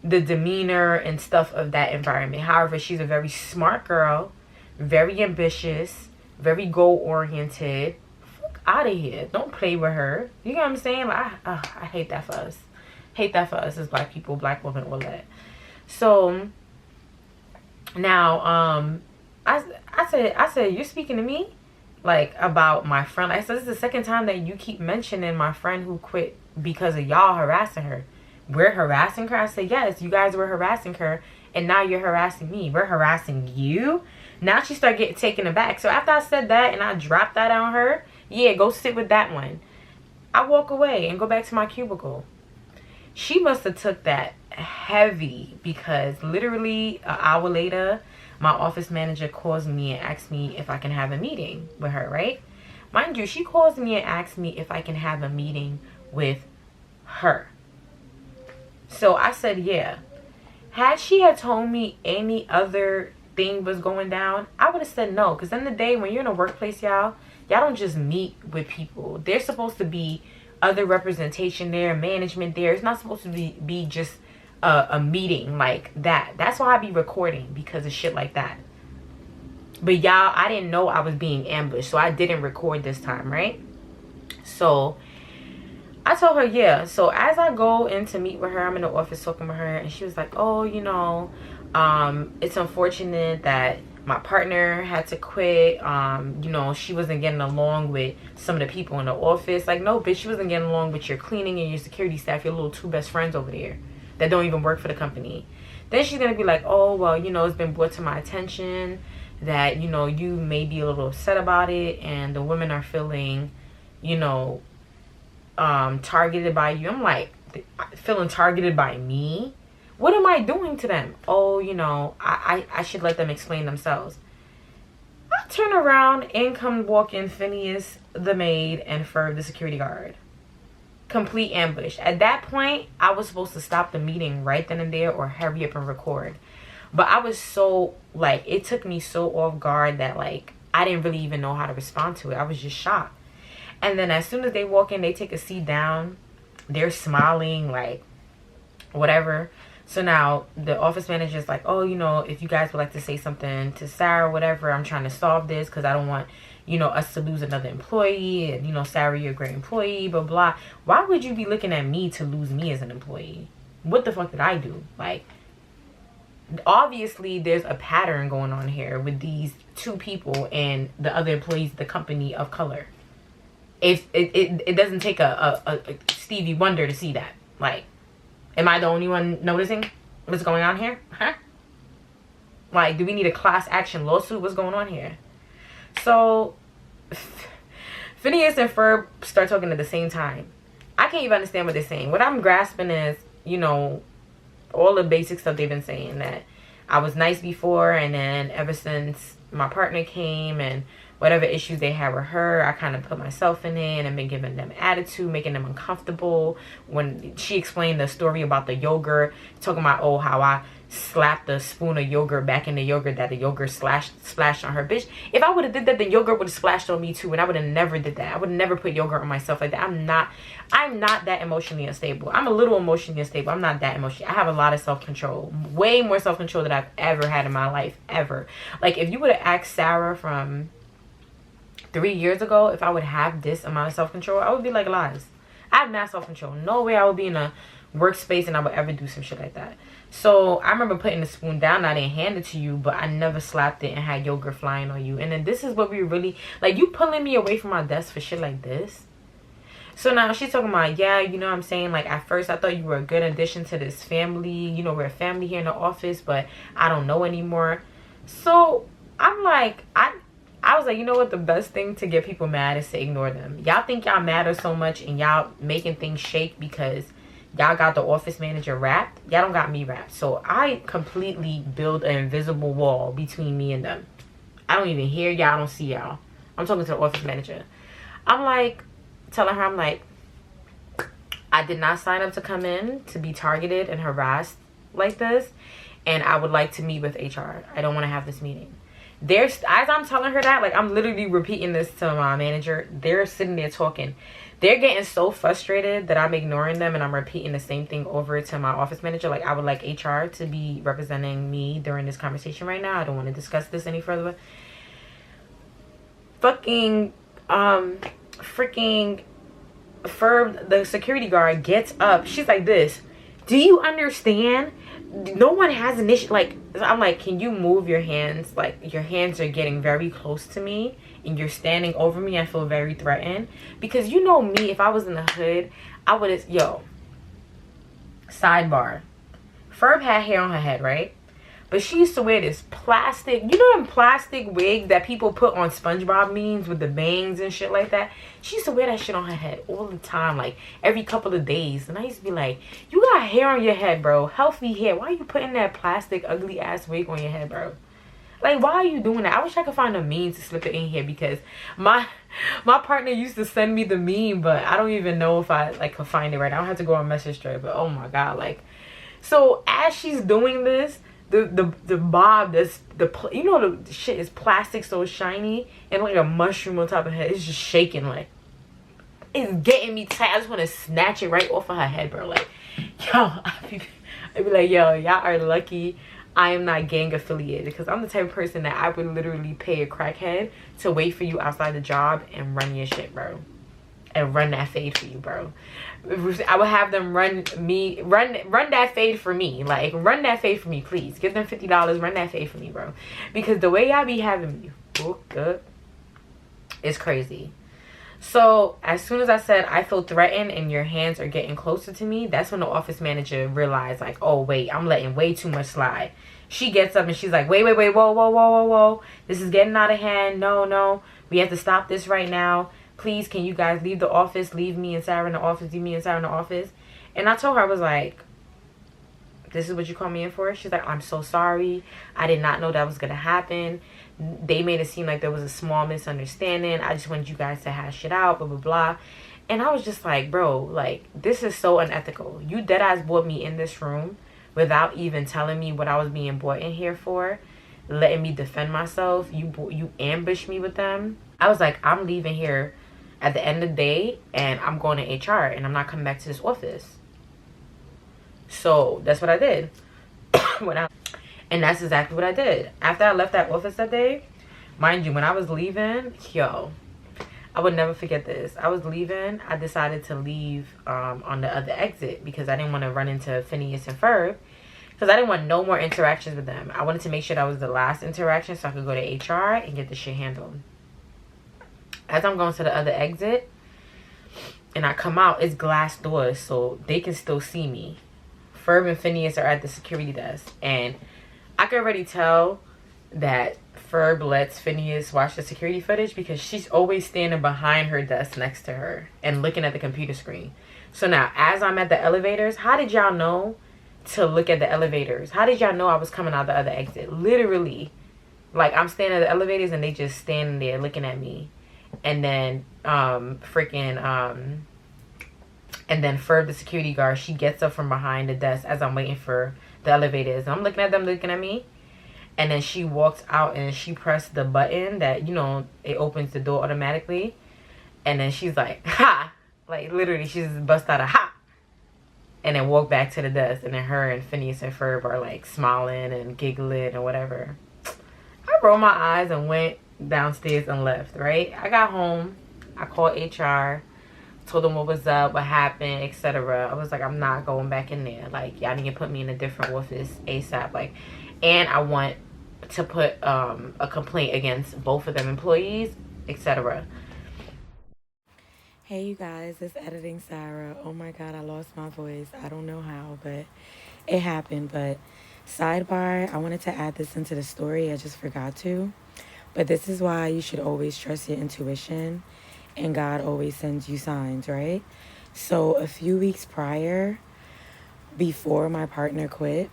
the demeanor and stuff of that environment. However, she's a very smart girl, very ambitious, very goal-oriented. Fuck out of here. Don't play with her. You know what I'm saying? Like, I hate that for us. Hate that for us as black people, black women, all that. So now I said, you're speaking to me like about my friend. I said, this is the second time that you keep mentioning my friend who quit because of y'all harassing her. We're harassing her? I said, yes, you guys were harassing her, and now you're harassing me. We're harassing you? Now she started getting taken aback. So after I said that and I dropped that on her, yeah, go sit with that one. I walk away and go back to my cubicle. She must have took that heavy, because literally an hour later, my office manager calls me and asks me if I can have a meeting with her, right? Mind you, she calls me and asks me if I can have a meeting with her. So I said, yeah. Had she had told me any other thing was going down, I would have said no. Because in the day, when you're in a workplace, y'all don't just meet with people. There's supposed to be other representation there, management there. It's not supposed to be just a meeting like that. That's why I be recording, because of shit like that. But y'all, I didn't know I was being ambushed, so I didn't record this time, right? So I told her, yeah. So as I go in to meet with her, I'm in the office talking with her, and she was like, oh, you know, it's unfortunate that my partner had to quit. You know, she wasn't getting along with some of the people in the office. Like, no, bitch, she wasn't getting along with your cleaning and your security staff, your little two best friends over there that don't even work for the company. Then she's gonna be like, oh, well, you know, it's been brought to my attention that, you know, you may be a little upset about it, and the women are feeling, you know, targeted by you. I'm like, feeling targeted by me? What am I doing to them? Oh, you know, I should let them explain themselves. I turn around and come walking Phineas, the maid, and Ferb, the security guard. Complete ambush. At that point, I was supposed to stop the meeting right then and there or hurry up and record. But I was so, like, it took me so off guard that, like, I didn't really even know how to respond to it. I was just shocked. And then as soon as they walk in, they take a seat down. They're smiling, like, whatever. So now the office manager's like, oh, you know, if you guys would like to say something to Sarah, whatever, I'm trying to solve this because I don't want, you know, us to lose another employee. And, you know, Sarah, you're a great employee, blah, blah. Why would you be looking at me to lose me as an employee? What the fuck did I do? Like, obviously there's a pattern going on here with these two people and the other employees of the company of color. It doesn't take a Stevie Wonder to see that. Like, am I the only one noticing what's going on here? Huh? Like, do we need a class action lawsuit? What's going on here? So Phineas and Ferb start talking at the same time. I can't even understand what they're saying. What I'm grasping is, you know, all the basic stuff they've been saying, that I was nice before, and then ever since my partner came and whatever issues they had with her, I kind of put myself in it and been giving them attitude, making them uncomfortable. When she explained the story about the yogurt, talking about, oh, how I slapped the spoon of yogurt back in the yogurt that the yogurt splashed on her. Bitch, if I would have did that, the yogurt would have splashed on me too, and I would have never did that. I would have never put yogurt on myself like that. I'm not that emotionally unstable. I'm a little emotionally unstable. I'm not that emotionally. I have a lot of self-control. Way more self-control than I've ever had in my life, ever. Like, if you would have asked Sarah from 3 years ago if I would have this amount of self-control, I would be like, lies. I have not self-control. No way I would be in a workspace and I would ever do some shit like that. So I remember putting the spoon down. I didn't hand it to you, but I never slapped it and had yogurt flying on you. And then this is what we really, like, you pulling me away from my desk for shit like this. So now she's talking about, yeah, you know what I'm saying? Like, at first I thought you were a good addition to this family. You know, we're a family here in the office, but I don't know anymore. So I'm like, I was like, you know what? The best thing to get people mad is to ignore them. Y'all think y'all matter so much and y'all making things shake because y'all got the office manager wrapped. Y'all don't got me wrapped. So I completely build an invisible wall between me and them. I don't even hear y'all. I don't see y'all. I'm talking to the office manager. I'm like, telling her, I'm like, I did not sign up to come in to be targeted and harassed like this. And I would like to meet with HR. I don't want to have this meeting. As I'm telling her that, like, I'm literally repeating this to my manager. They're sitting there talking. They're getting so frustrated that I'm ignoring them and I'm repeating the same thing over to my office manager. Like, I would like HR to be representing me during this conversation right now. I don't want to discuss this any further. Freaking Ferb, the security guard, gets up. She's like this. Do you understand? No one has an issue. Like, I'm like, can you move your hands? Like, your hands are getting very close to me and you're standing over me. I feel very threatened. Because you know me, if I was in the hood, I would have, yo, sidebar. Ferb had hair on her head, right? But she used to wear this plastic, you know them plastic wigs that people put on SpongeBob memes with the bangs and shit like that? She used to wear that shit on her head all the time, like every couple of days. And I used to be like, you got hair on your head, bro. Healthy hair. Why are you putting that plastic, ugly ass wig on your head, bro? Like, why are you doing that? I wish I could find a meme to slip it in here because my partner used to send me the meme, but I don't even know if I like could find it right now. I don't have to go on message thread, but oh my god, like, so as she's doing this, the bob, you know, the shit is plastic, so shiny, and like a mushroom on top of her head. It's just shaking, like, it's getting me tight. I just want to snatch it right off of her head, bro. Like, yo, I'd be like, yo, y'all are lucky I am not gang affiliated, because I'm the type of person that I would literally pay a crackhead to wait for you outside the job and run your shit, bro. And run that fade for you, bro. I would have them run that fade for me. Like, run that fade for me, please. Give them $50, run that fade for me, bro. Because the way y'all be having me booked up is crazy. So as soon as I said I feel threatened and your hands are getting closer to me, that's when the office manager realized, like, oh wait, I'm letting way too much slide. She gets up and she's like, wait, whoa, this is getting out of hand. No, we have to stop this right now. Please, can you guys leave the office? Leave me and Sarah in the office. Leave me and Sarah in the office. And I told her, I was like, this is what you called me in for? She's like, I'm so sorry. I did not know that was going to happen. They made it seem like there was a small misunderstanding. I just wanted you guys to hash it out, blah, blah, blah. And I was just like, bro, like, this is so unethical. You deadass brought me in this room without even telling me what I was being brought in here for, letting me defend myself. You ambushed me with them. I was like, I'm leaving here at the end of the day, and I'm going to HR, and I'm not coming back to this office. So that's what I did. And that's exactly what I did. After I left that office that day, mind you, when I was leaving, yo, I would never forget this. I was leaving. I decided to leave on the other exit because I didn't want to run into Phineas and Ferb, because I didn't want no more interactions with them. I wanted to make sure that was the last interaction so I could go to HR and get the shit handled. As I'm going to the other exit and I come out, it's glass doors, so they can still see me. Ferb and Phineas are at the security desk, and I can already tell that Ferb lets Phineas watch the security footage because she's always standing behind her desk next to her and looking at the computer screen. So now, as I'm at the elevators, how did y'all know to look at the elevators? How did y'all know I was coming out the other exit? Literally, like, I'm standing at the elevators and they just standing there looking at me. And then and then Ferb, the security guard, she gets up from behind the desk as I'm waiting for the elevators. I'm looking at them looking at me. And then she walks out and she pressed the button that, you know, it opens the door automatically. And then she's like, ha! Like, literally, she just bust out a ha! And then walked back to the desk. And then her and Phineas and Ferb are, like, smiling and giggling or whatever. I rolled my eyes and went downstairs and left, right? I got home. I called HR. Told them what was up, what happened, etc. I was like, I'm not going back in there. Like, y'all need to put me in a different office ASAP. Like, and I want to put a complaint against both of them employees, etc. Hey you guys, it's editing Sarah. Oh my god, I lost my voice. I don't know how, but it happened. But sidebar, I wanted to add this into the story. I just forgot to. But this is why you should always trust your intuition, and God always sends you signs, right? So a few weeks prior, before my partner quit,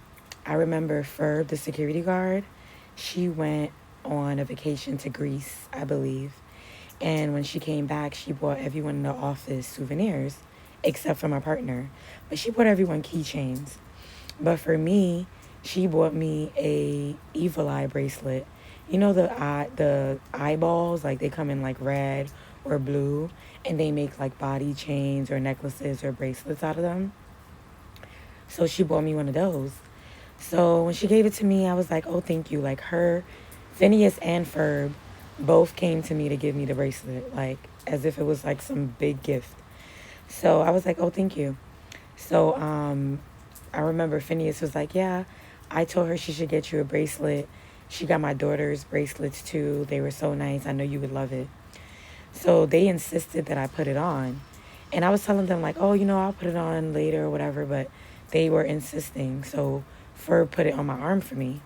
I remember Ferb, the security guard, she went on a vacation to Greece, I believe. And when she came back, she bought everyone in the office souvenirs, except for my partner. But she bought everyone keychains. But for me, she bought me a evil eye bracelet. You know the eyeballs, like they come in like red or blue, and they make like body chains or necklaces or bracelets out of them. So she bought me one of those. So when she gave it to me, I was like, oh, thank you. Like her, Phineas and Ferb both came to me to give me the bracelet, like as if it was like some big gift. So I was like, oh, thank you. So I remember Phineas was like, yeah, I told her she should get you a bracelet. She got my daughter's bracelets too. They were so nice. I know you would love it. So they insisted that I put it on. And I was telling them like, oh, you know, I'll put it on later or whatever. But they were insisting. So Ferb put it on my arm for me.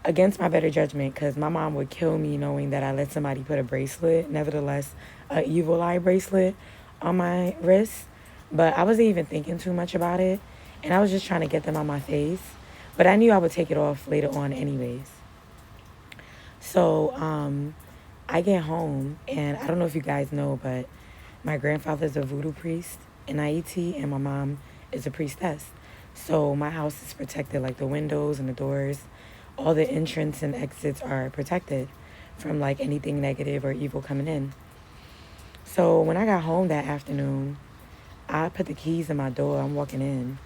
Against my better judgment, because my mom would kill me knowing that I let somebody put a bracelet, nevertheless, an evil eye bracelet on my wrist. But I wasn't even thinking too much about it. And I was just trying to get them on my face. But I knew I would take it off later on anyways. So I get home, and I don't know if you guys know, but my grandfather's a voodoo priest in Haiti, and my mom is a priestess. So my house is protected, like the windows and the doors. All the entrance and exits are protected from like anything negative or evil coming in. So when I got home that afternoon, I put the keys in my door. I'm walking in,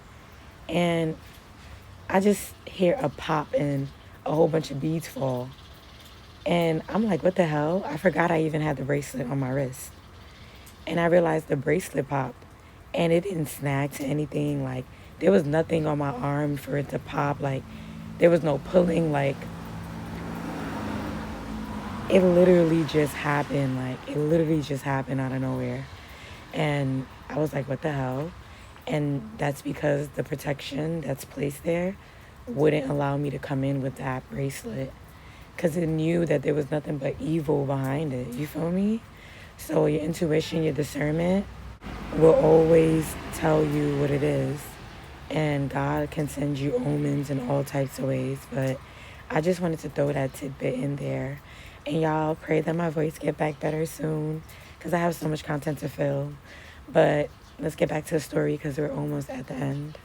and I just hear a pop and a whole bunch of beads fall. And I'm like, what the hell? I forgot I even had the bracelet on my wrist. And I realized the bracelet popped and it didn't snag to anything. Like, there was nothing on my arm for it to pop. Like, there was no pulling. Like, it literally just happened. Like, it literally just happened out of nowhere. And I was like, what the hell? And that's because the protection that's placed there wouldn't allow me to come in with that bracelet. Because it knew that there was nothing but evil behind it. You feel me? So your intuition, your discernment will always tell you what it is. And God can send you omens in all types of ways. But I just wanted to throw that tidbit in there. And y'all pray that my voice get back better soon, because I have so much content to fill. But let's get back to the story, because we're almost at the end.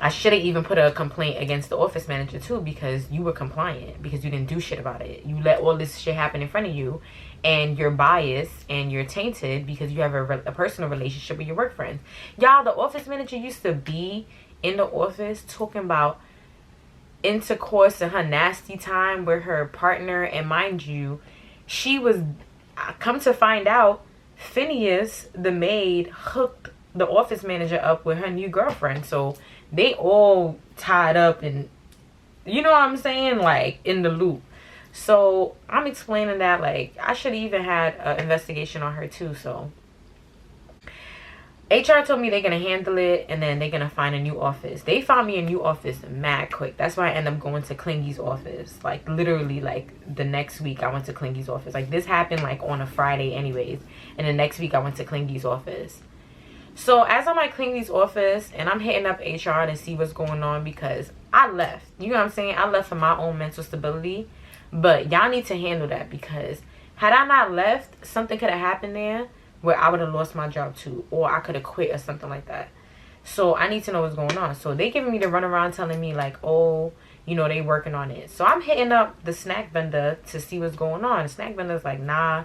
I should have even put a complaint against the office manager too, because you were compliant, because you didn't do shit about it. You let all this shit happen in front of you, and you're biased and you're tainted because you have a personal relationship with your work friends. Y'all, the office manager used to be in the office talking about intercourse and her nasty time with her partner. And mind you, she was, come to find out, Phineas, the maid, hooked the office manager up with her new girlfriend. So they all tied up and, you know what I'm saying, like, in the loop. So I'm explaining that, like, I should have even had an investigation on her too. So HR told me they're going to handle it, and then they're going to find a new office. They found me a new office mad quick. That's why I ended up going to Klingy's office. Like, literally, like, the next week I went to Klingy's office. Like, this happened, like, on a Friday anyways. And the next week I went to Klingy's office. So, as I'm at Klingy's office, and I'm hitting up HR to see what's going on, because I left. You know what I'm saying? I left for my own mental stability. But y'all need to handle that, because had I not left, something could have happened there where I would have lost my job too, or I could have quit or something like that. So I need to know what's going on. So they giving me the runaround, telling me like, oh, you know, they working on it. So I'm hitting up the snack vendor to see what's going on. The snack vendor's like, nah,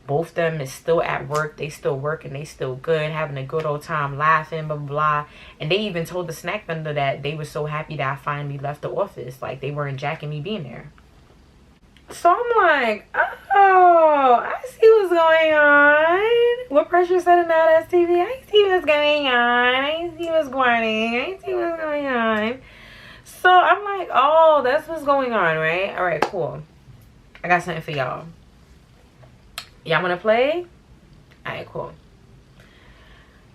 both of them is still at work. They still working. They still good, having a good old time, laughing, blah, blah, blah. And they even told the snack vendor that they were so happy that I finally left the office. Like, they weren't jacking me being there. So I'm like, oh, I see what's going on. What pressure setting out STV? I see what's going on. I see what's going on. I see what's going on. So I'm like, oh, that's what's going on, right? All right, cool. I got something for y'all. Y'all want to play? All right, cool.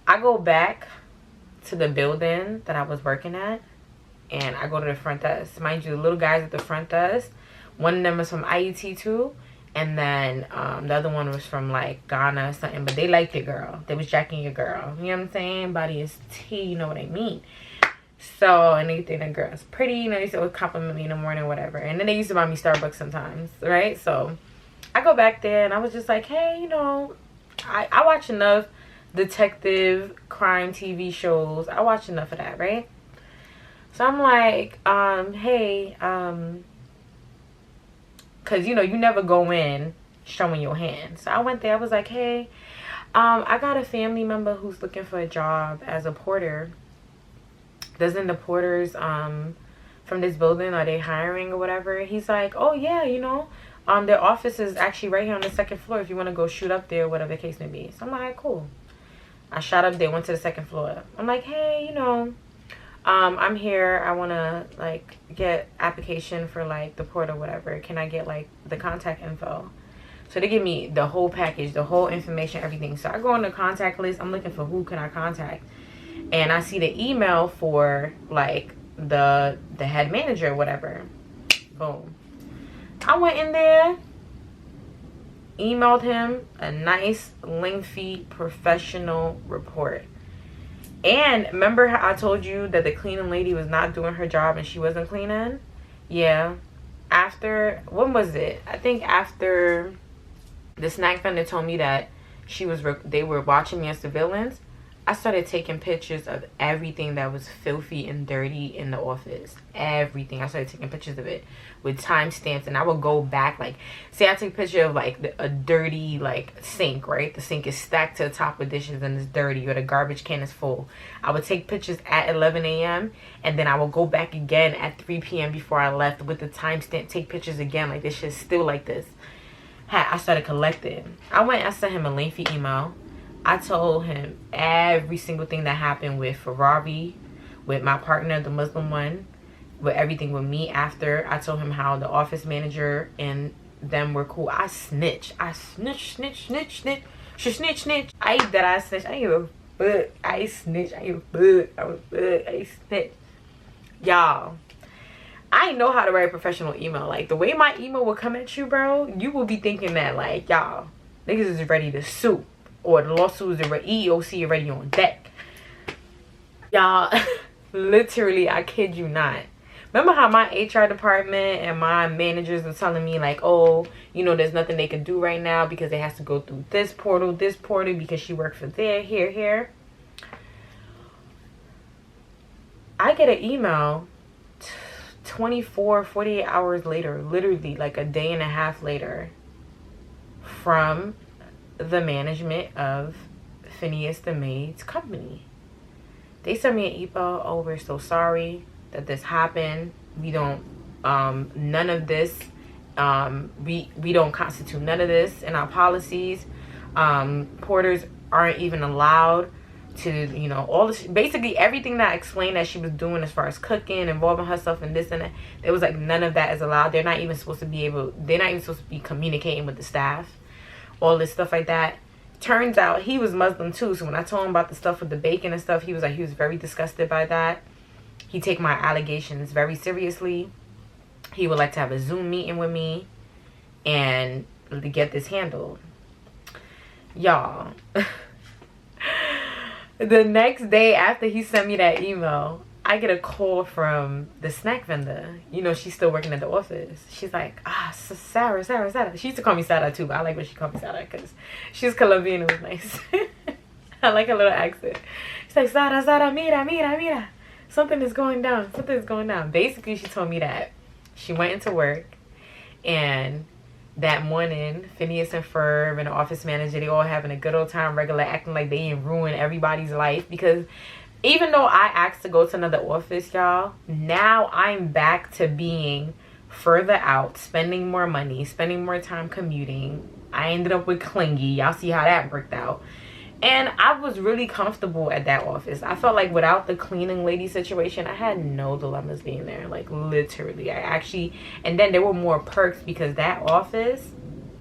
I go back to the building that I was working at, and I go to the front desk. Mind you, the little guys at the front desk, one of them was from IET too, and then the other one was from like Ghana or something. But they liked your girl. They was jacking your girl. You know what I'm saying? Body is tea. You know what I mean? So, and they think that girl's pretty. You know, they used to compliment me in the morning, whatever. And then they used to buy me Starbucks sometimes, right? So I go back there, and I was just like, hey, you know, I watch enough detective crime TV shows. I watch enough of that, right? So I'm like, hey, because, you know, you never go in showing your hand. So I went there. I was like, hey, I got a family member who's looking for a job as a porter. Doesn't the porters from this building, are they hiring or whatever? He's like, oh, yeah, you know, their office is actually right here on the second floor if you want to go shoot up there, whatever the case may be. So I'm like, cool. I shot up there, went to the second floor. I'm like, hey, you know, I'm here. I want to, like, get application for, like, the port or whatever. Can I get, like, the contact info? So they give me the whole package, the whole information, everything. So I go on the contact list. I'm looking for who can I contact. And I see the email for, like, the head manager or whatever. Boom. I went in there, emailed him a nice, lengthy, professional report. And remember how I told you that the cleaning lady was not doing her job and she wasn't cleaning? Yeah. After, when was it? I think after the snack vendor told me that they were watching me as surveillance, I started taking pictures of everything that was filthy and dirty in the office. Everything. I started taking pictures of it with timestamps, and I would go back, like, say I take a picture of like a dirty like sink, right? The sink is stacked to the top with dishes and it's dirty, or the garbage can is full. I would take pictures at 11 a.m. and then I would go back again at 3 p.m. before I left with the timestamp, take pictures again, like this shit's still like this. I started collecting. I sent him a lengthy email. I told him every single thing that happened with Ferrari, with my partner, the Muslim one, with everything with me after. I told him how the office manager and them were cool. I snitch. I snitch. I snitch. I ain't a fuck. I snitch. I ain't a fuck. I was fuck. I snitch. Y'all, I ain't know how to write a professional email. Like, the way my email will come at you, bro, you will be thinking that, like, y'all, niggas is ready to sue. Or the lawsuits are EEOC already on deck. Y'all, literally, I kid you not. Remember how my HR department and my managers were telling me, like, oh, you know, there's nothing they can do right now because they have to go through this portal, because she worked for there, here. I get an email 48 hours later, literally like a day and a half later, from the management of Phineas the Maid's company. They sent me an email, oh, we're so sorry that this happened. We don't none of this, we don't constitute none of this in our policies. Porters aren't even allowed to, you know, all this, basically everything that I explained that she was doing as far as cooking, involving herself in this and that, it was like none of that is allowed. They're not even supposed to be communicating with the staff, all this stuff like that. Turns out he was Muslim too, so when I told him about the stuff with the bacon and stuff, he was very disgusted by that. He take my allegations very seriously. He would like to have a Zoom meeting with me and to get this handled. Y'all, the next day after he sent me that email, I get a call from the snack vendor. You know, she's still working at the office. She's like, Sarah. She used to call me Sarah too, but I like when she called me Sarah because she's Colombian and was nice. I like her little accent. She's like, Sarah, mira. Something is going down. Basically, she told me that she went into work, and that morning, Phineas and Ferb and the office manager, they all having a good old time, regular, acting like they ain't ruin everybody's life. Because even though I asked to go to another office, y'all, now I'm back to being further out, spending more money, spending more time commuting. I ended up with Clingy. Y'all see how that worked out. And I was really comfortable at that office. I felt like without the cleaning lady situation, I had no dilemmas being there. Like, literally. And then there were more perks because that office,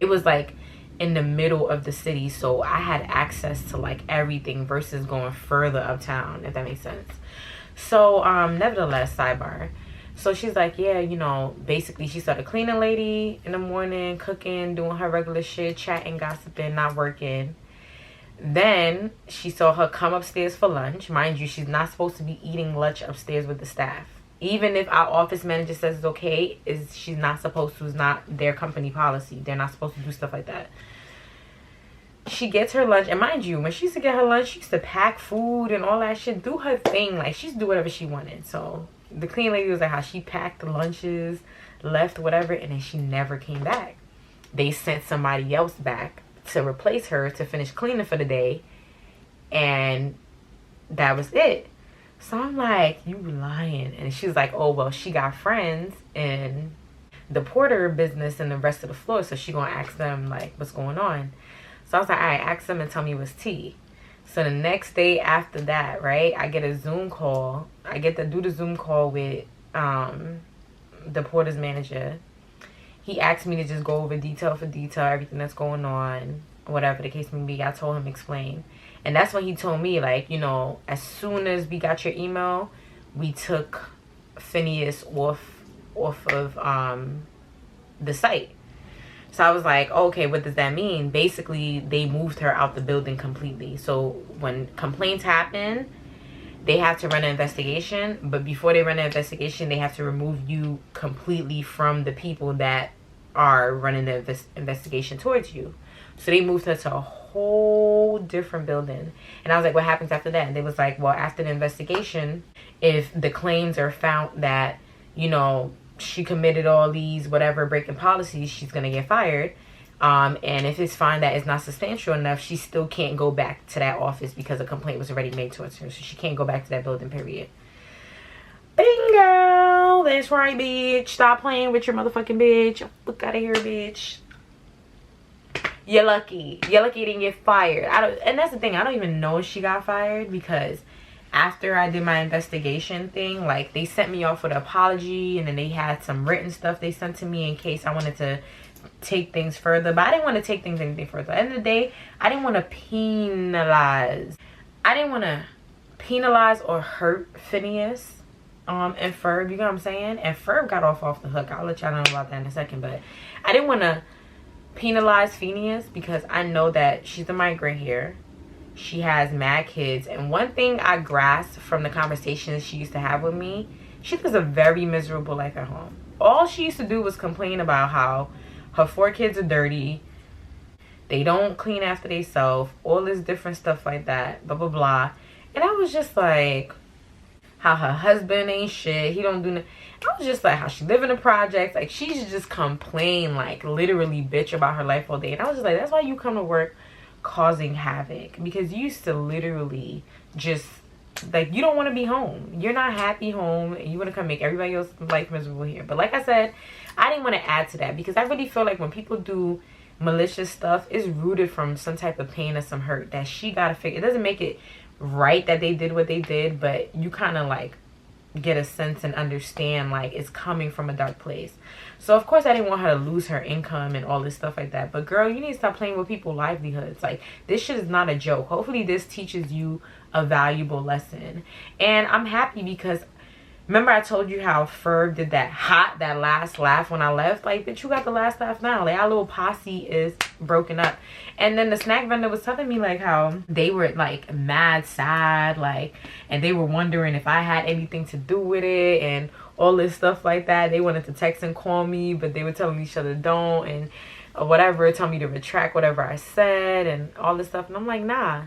it was like in the middle of the city. So I had access to like everything versus going further uptown, if that makes sense. So, nevertheless, sidebar. So she's like, yeah, you know, basically she saw the cleaning lady in the morning, cooking, doing her regular shit, chatting, gossiping, not working. Then she saw her come upstairs for lunch. Mind you, she's not supposed to be eating lunch upstairs with the staff. Even if our office manager says it's okay, she's not supposed to. It's not their company policy. They're not supposed to do stuff like that. She gets her lunch. And mind you, when she used to get her lunch, she used to pack food and all that shit. Do her thing. Like, she used to do whatever she wanted. So the clean lady was like how she packed the lunches, left, whatever. And then she never came back. They sent somebody else back to replace her to finish cleaning for the day, and that was it. So I'm like, you lying? And she's like, oh well, she got friends in the porter business and the rest of the floor, so she gonna ask them like what's going on. So I was like, all right, ask them and tell me what's tea. So the next day after that, right, I get a Zoom call. I get to do the Zoom call with the porter's manager. He asked me to just go over detail for detail, everything that's going on, whatever the case may be. I told him explain. And that's when he told me, like, you know, as soon as we got your email, we took Phineas off of the site. So I was like, okay, what does that mean? Basically, they moved her out the building completely. So when complaints happen, they have to run an investigation, but before they run an investigation, they have to remove you completely from the people that are running the investigation towards you. So they moved her to a whole different building. And I was like, what happens after that? And they was like, well, after the investigation, if the claims are found that, you know, she committed all these whatever breaking policies, she's gonna get fired. And if it's found that it's not substantial enough, she still can't go back to that office because a complaint was already made towards her. So she can't go back to that building, period. Bingo! That's right, bitch. Stop playing with your motherfucking bitch. Fuck out of here, bitch. You're lucky. You're lucky you didn't get fired. And that's the thing. I don't even know if she got fired because after I did my investigation thing, like, they sent me off with an apology, and then they had some written stuff they sent to me in case I wanted to take things further. But I didn't want to take things anything further. At the end of the day, I didn't want to penalize. I didn't want to penalize or hurt Phineas and Ferb. You know what I'm saying? And Ferb got off the hook. I'll let y'all know about that in a second. But I didn't want to penalize Phineas because I know that she's a migrant here. She has mad kids, and one thing I grasped from the conversations she used to have with me, she lives a very miserable life at home. All she used to do was complain about how her 4 kids are dirty, they don't clean after themselves, all this different stuff like that, blah blah blah. And I was just like, how her husband ain't shit, he don't do nothing. I was just like, how she live in the projects, like she's just complain, like literally bitch about her life all day. And I was just like, that's why you come to work causing havoc, because you used to literally just, like, you don't want to be home, you're not happy home, and you want to come make everybody else's life miserable here. But like I said, I didn't want to add to that because I really feel like when people do malicious stuff, it's rooted from some type of pain or some hurt that she gotta figure. It doesn't make it right that they did what they did, but you kind of like get a sense and understand like it's coming from a dark place. So of course I didn't want her to lose her income and all this stuff like that. But girl, you need to stop playing with people's livelihoods. Like, this shit is not a joke. Hopefully this teaches you a valuable lesson. And I'm happy because remember I told you how Ferb did that last laugh when I left? Like, bitch, you got the last laugh now. Like, our little posse is broken up. And then the snack vendor was telling me like how they were like mad sad, like, and they were wondering if I had anything to do with it and all this stuff like that. They wanted to text and call me, but they were telling each other don't, and whatever, tell me to retract whatever I said and all this stuff. And I'm like, nah.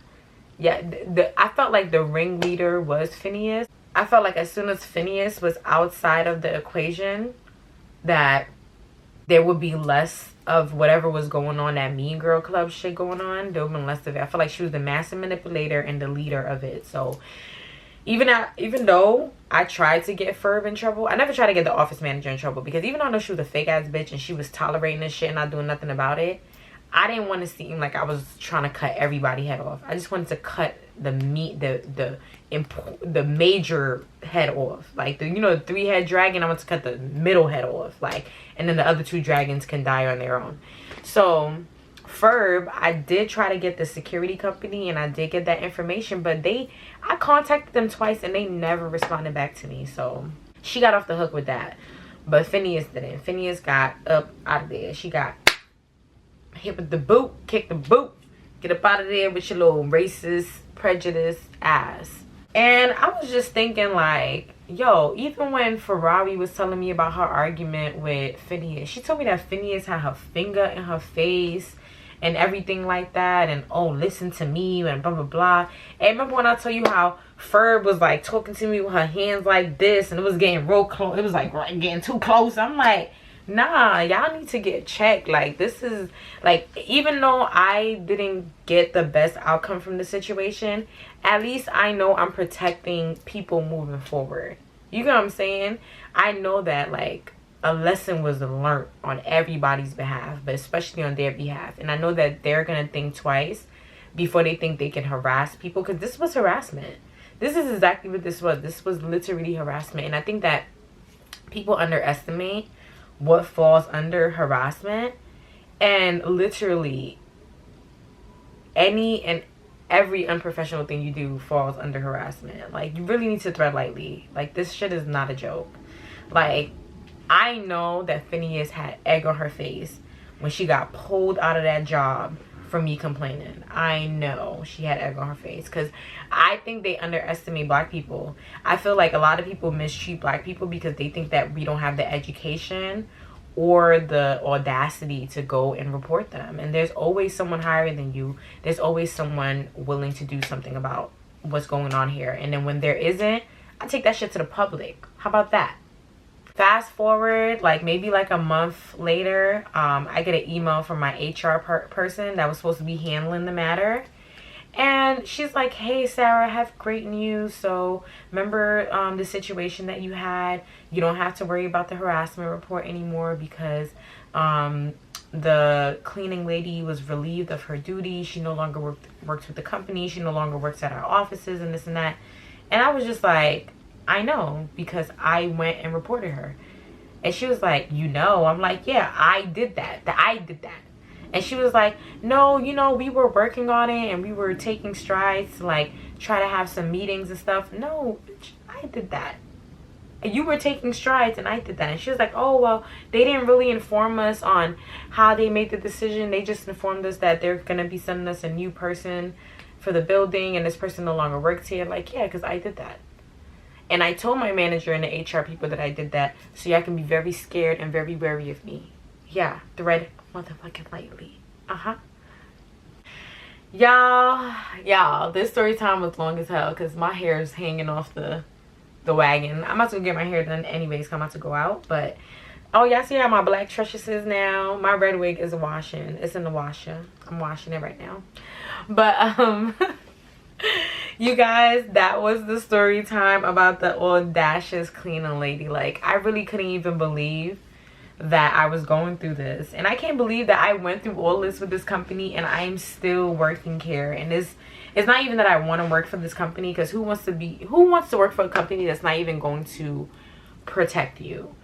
Yeah, I felt like the ringleader was Phineas. I felt like as soon as Phineas was outside of the equation, that there would be less of whatever was going on, that Mean Girl Club shit going on. There would have been less of it. I feel like she was the master manipulator and the leader of it. So even though I tried to get Ferb in trouble, I never tried to get the office manager in trouble, because even though I know she was a fake ass bitch and she was tolerating this shit and not doing nothing about it, I didn't want to seem like I was trying to cut everybody head off. I just wanted to cut the major head off. Like, the 3-head dragon, I want to cut the middle head off. Like, and then the other 2 dragons can die on their own. So Ferb, I did try to get the security company and I did get that information, but I contacted them twice and they never responded back to me. So she got off the hook with that. But Phineas didn't. Phineas got up out of there. She got hit with the boot, kick the boot, get up out of there with your little racist, prejudiced ass. And I was just thinking like, yo, even when Ferrari was telling me about her argument with Phineas, she told me that Phineas had her finger in her face and everything like that, and oh, listen to me and blah blah blah. And remember when I told you how Ferb was like talking to me with her hands like this, and it was getting real close, it was like getting too close. I'm like, nah, y'all need to get checked. Like, this is like, even though I didn't get the best outcome from the situation, at least I know I'm protecting people moving forward. You know what I'm saying? I know that like a lesson was learned on everybody's behalf, but especially on their behalf. And I know that they're gonna think twice before they think they can harass people, because this was harassment. This is exactly what this was. This was literally harassment. And I think that people underestimate what falls under harassment, and literally any and every unprofessional thing you do falls under harassment. Like, you really need to tread lightly. Like, this shit is not a joke. Like, I know that Phineas had egg on her face when she got pulled out of that job for me complaining. I know she had egg on her face, because I think they underestimate black people. I feel like a lot of people mistreat black people because they think that we don't have the education or the audacity to go and report them. And there's always someone higher than you. There's always someone willing to do something about what's going on here. And then when there isn't, I take that shit to the public. How about that? Fast forward, like maybe like a month later, I get an email from my HR person that was supposed to be handling the matter. And she's like, hey, Sarah, I have great news. So remember the situation that you had? You don't have to worry about the harassment report anymore because the cleaning lady was relieved of her duty. She no longer works with the company. She no longer works at our offices and this and that. And I was just like, I know, because I went and reported her. And she was like, you know? I'm like, yeah, I did that. I did that. And she was like, no, you know, we were working on it and we were taking strides to like try to have some meetings and stuff. No, bitch, I did that. And you were taking strides and I did that. And she was like, oh, well, they didn't really inform us on how they made the decision. They just informed us that they're going to be sending us a new person for the building and this person no longer works here. Like, yeah, because I did that. And I told my manager and the HR people that I did that, so y'all can be very scared and very wary of me. Yeah, thread motherfucking lightly. Y'all, this story time was long as hell because my hair is hanging off the wagon. I'm about to get my hair done anyways. I'm about to go out, but oh, y'all see how my black tresses is now? My red wig is washing. It's in the washer. I'm washing it right now. But you guys, that was the story time about the audacious cleaning lady. Like, I really couldn't even believe that I was going through this, and I can't believe that I went through all this with this company and I'm still working here. And it's not even that I want to work for this company, because who wants to work for a company that's not even going to protect you?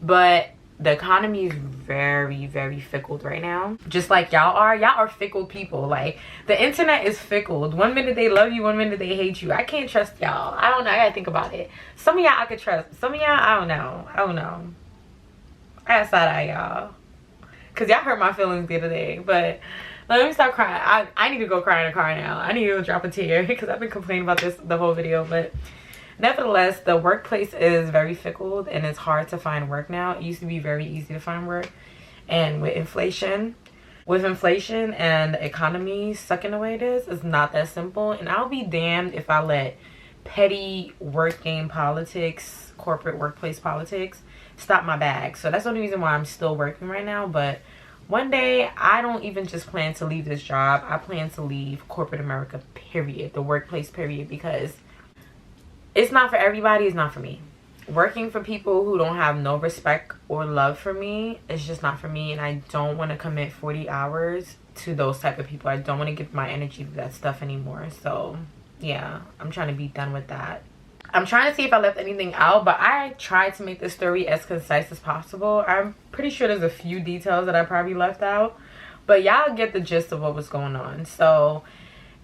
But the economy is very, very fickle right now, just like y'all are fickle people. Like, the internet is fickle. One minute they love you, one minute they hate you. I can't trust y'all. I don't know, I gotta think about it. Some of y'all I could trust, some of y'all I don't know. I got side eye, y'all, because y'all hurt my feelings the other day. But let me stop crying. I need to go cry in a car now. I need to go drop a tear because I've been complaining about this the whole video. But nevertheless, the workplace is very fickle and it's hard to find work now. It used to be very easy to find work, and with inflation and the economy sucking the way it is, it's not that simple. And I'll be damned if I let petty working politics, corporate workplace politics, stop my bag. So that's the only reason why I'm still working right now. But one day, I don't even just plan to leave this job. I plan to leave corporate America, period. The workplace, period. Because it's not for everybody. It's not for me. Working for people who don't have no respect or love for me, it's just not for me. And I don't want to commit 40 hours to those type of people. I don't want to give my energy to that stuff anymore. So yeah, I'm trying to be done with that. I'm trying to see if I left anything out, but I tried to make this story as concise as possible. I'm pretty sure there's a few details that I probably left out, but y'all get the gist of what was going on. So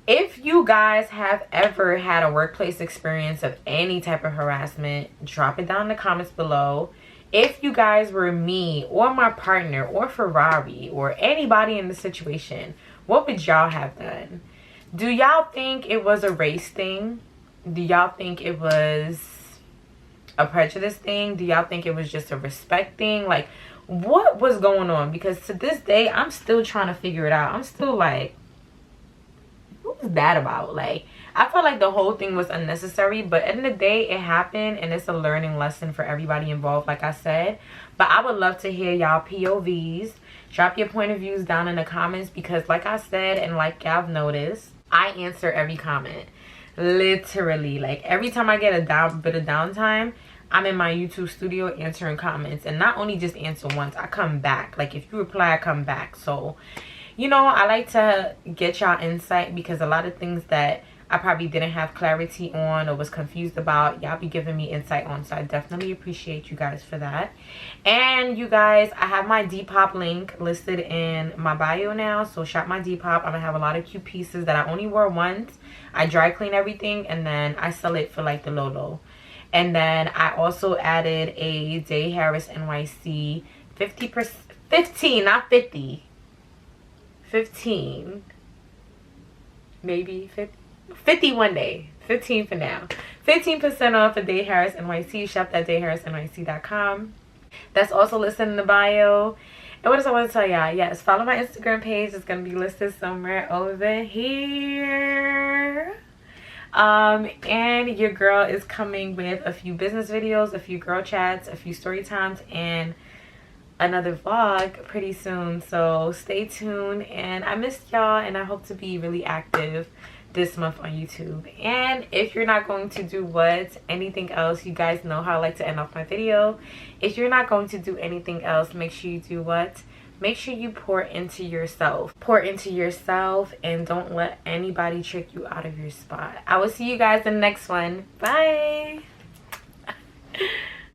if you guys have ever had a workplace experience of any type of harassment, drop it down in the comments below. If you guys were me or my partner or Ferrari or anybody in the situation, what would y'all have done? Do y'all think it was a race thing? Do y'all think it was a prejudice thing? Do y'all think it was just a respect thing? Like, what was going on? Because to this day, I'm still trying to figure it out. I'm still like, what was that about? Like, I felt like the whole thing was unnecessary, but at the end of the day, it happened, and it's a learning lesson for everybody involved, like I said. But I would love to hear y'all POVs. Drop your point of views down in the comments, because like I said, and like y'all noticed, I answer every comment. Literally, like every time I get a bit of downtime, I'm in my YouTube studio answering comments. And not only just answer once, I come back. Like, if you reply, I come back. So, you know, I like to get y'all insight, because a lot of things that I probably didn't have clarity on or was confused about, y'all be giving me insight on. So I definitely appreciate you guys for that. And you guys, I have my Depop link listed in my bio now. So shop my Depop. I'm gonna have a lot of cute pieces that I only wore once. I dry clean everything and then I sell it for like the low. And then I also added a Deharasnyc 15, not 50, 15, maybe 50 one day, 15 for now. 15% off of Deharasnyc. Shop at deharasnyc.com. That's also listed in the bio. And what else I want to tell y'all? Yes, follow my Instagram page. It's going to be listed somewhere over here. And your girl is coming with a few business videos, a few girl chats, a few story times, and another vlog pretty soon. So stay tuned. And I missed y'all, and I hope to be really active this month on YouTube. And if you're not going to do anything else, you guys know how I like to end off my video. If you're not going to do anything else, make sure you do what? Make sure you pour into yourself. Pour into yourself, and don't let anybody trick you out of your spot. I will see you guys in the next one. Bye.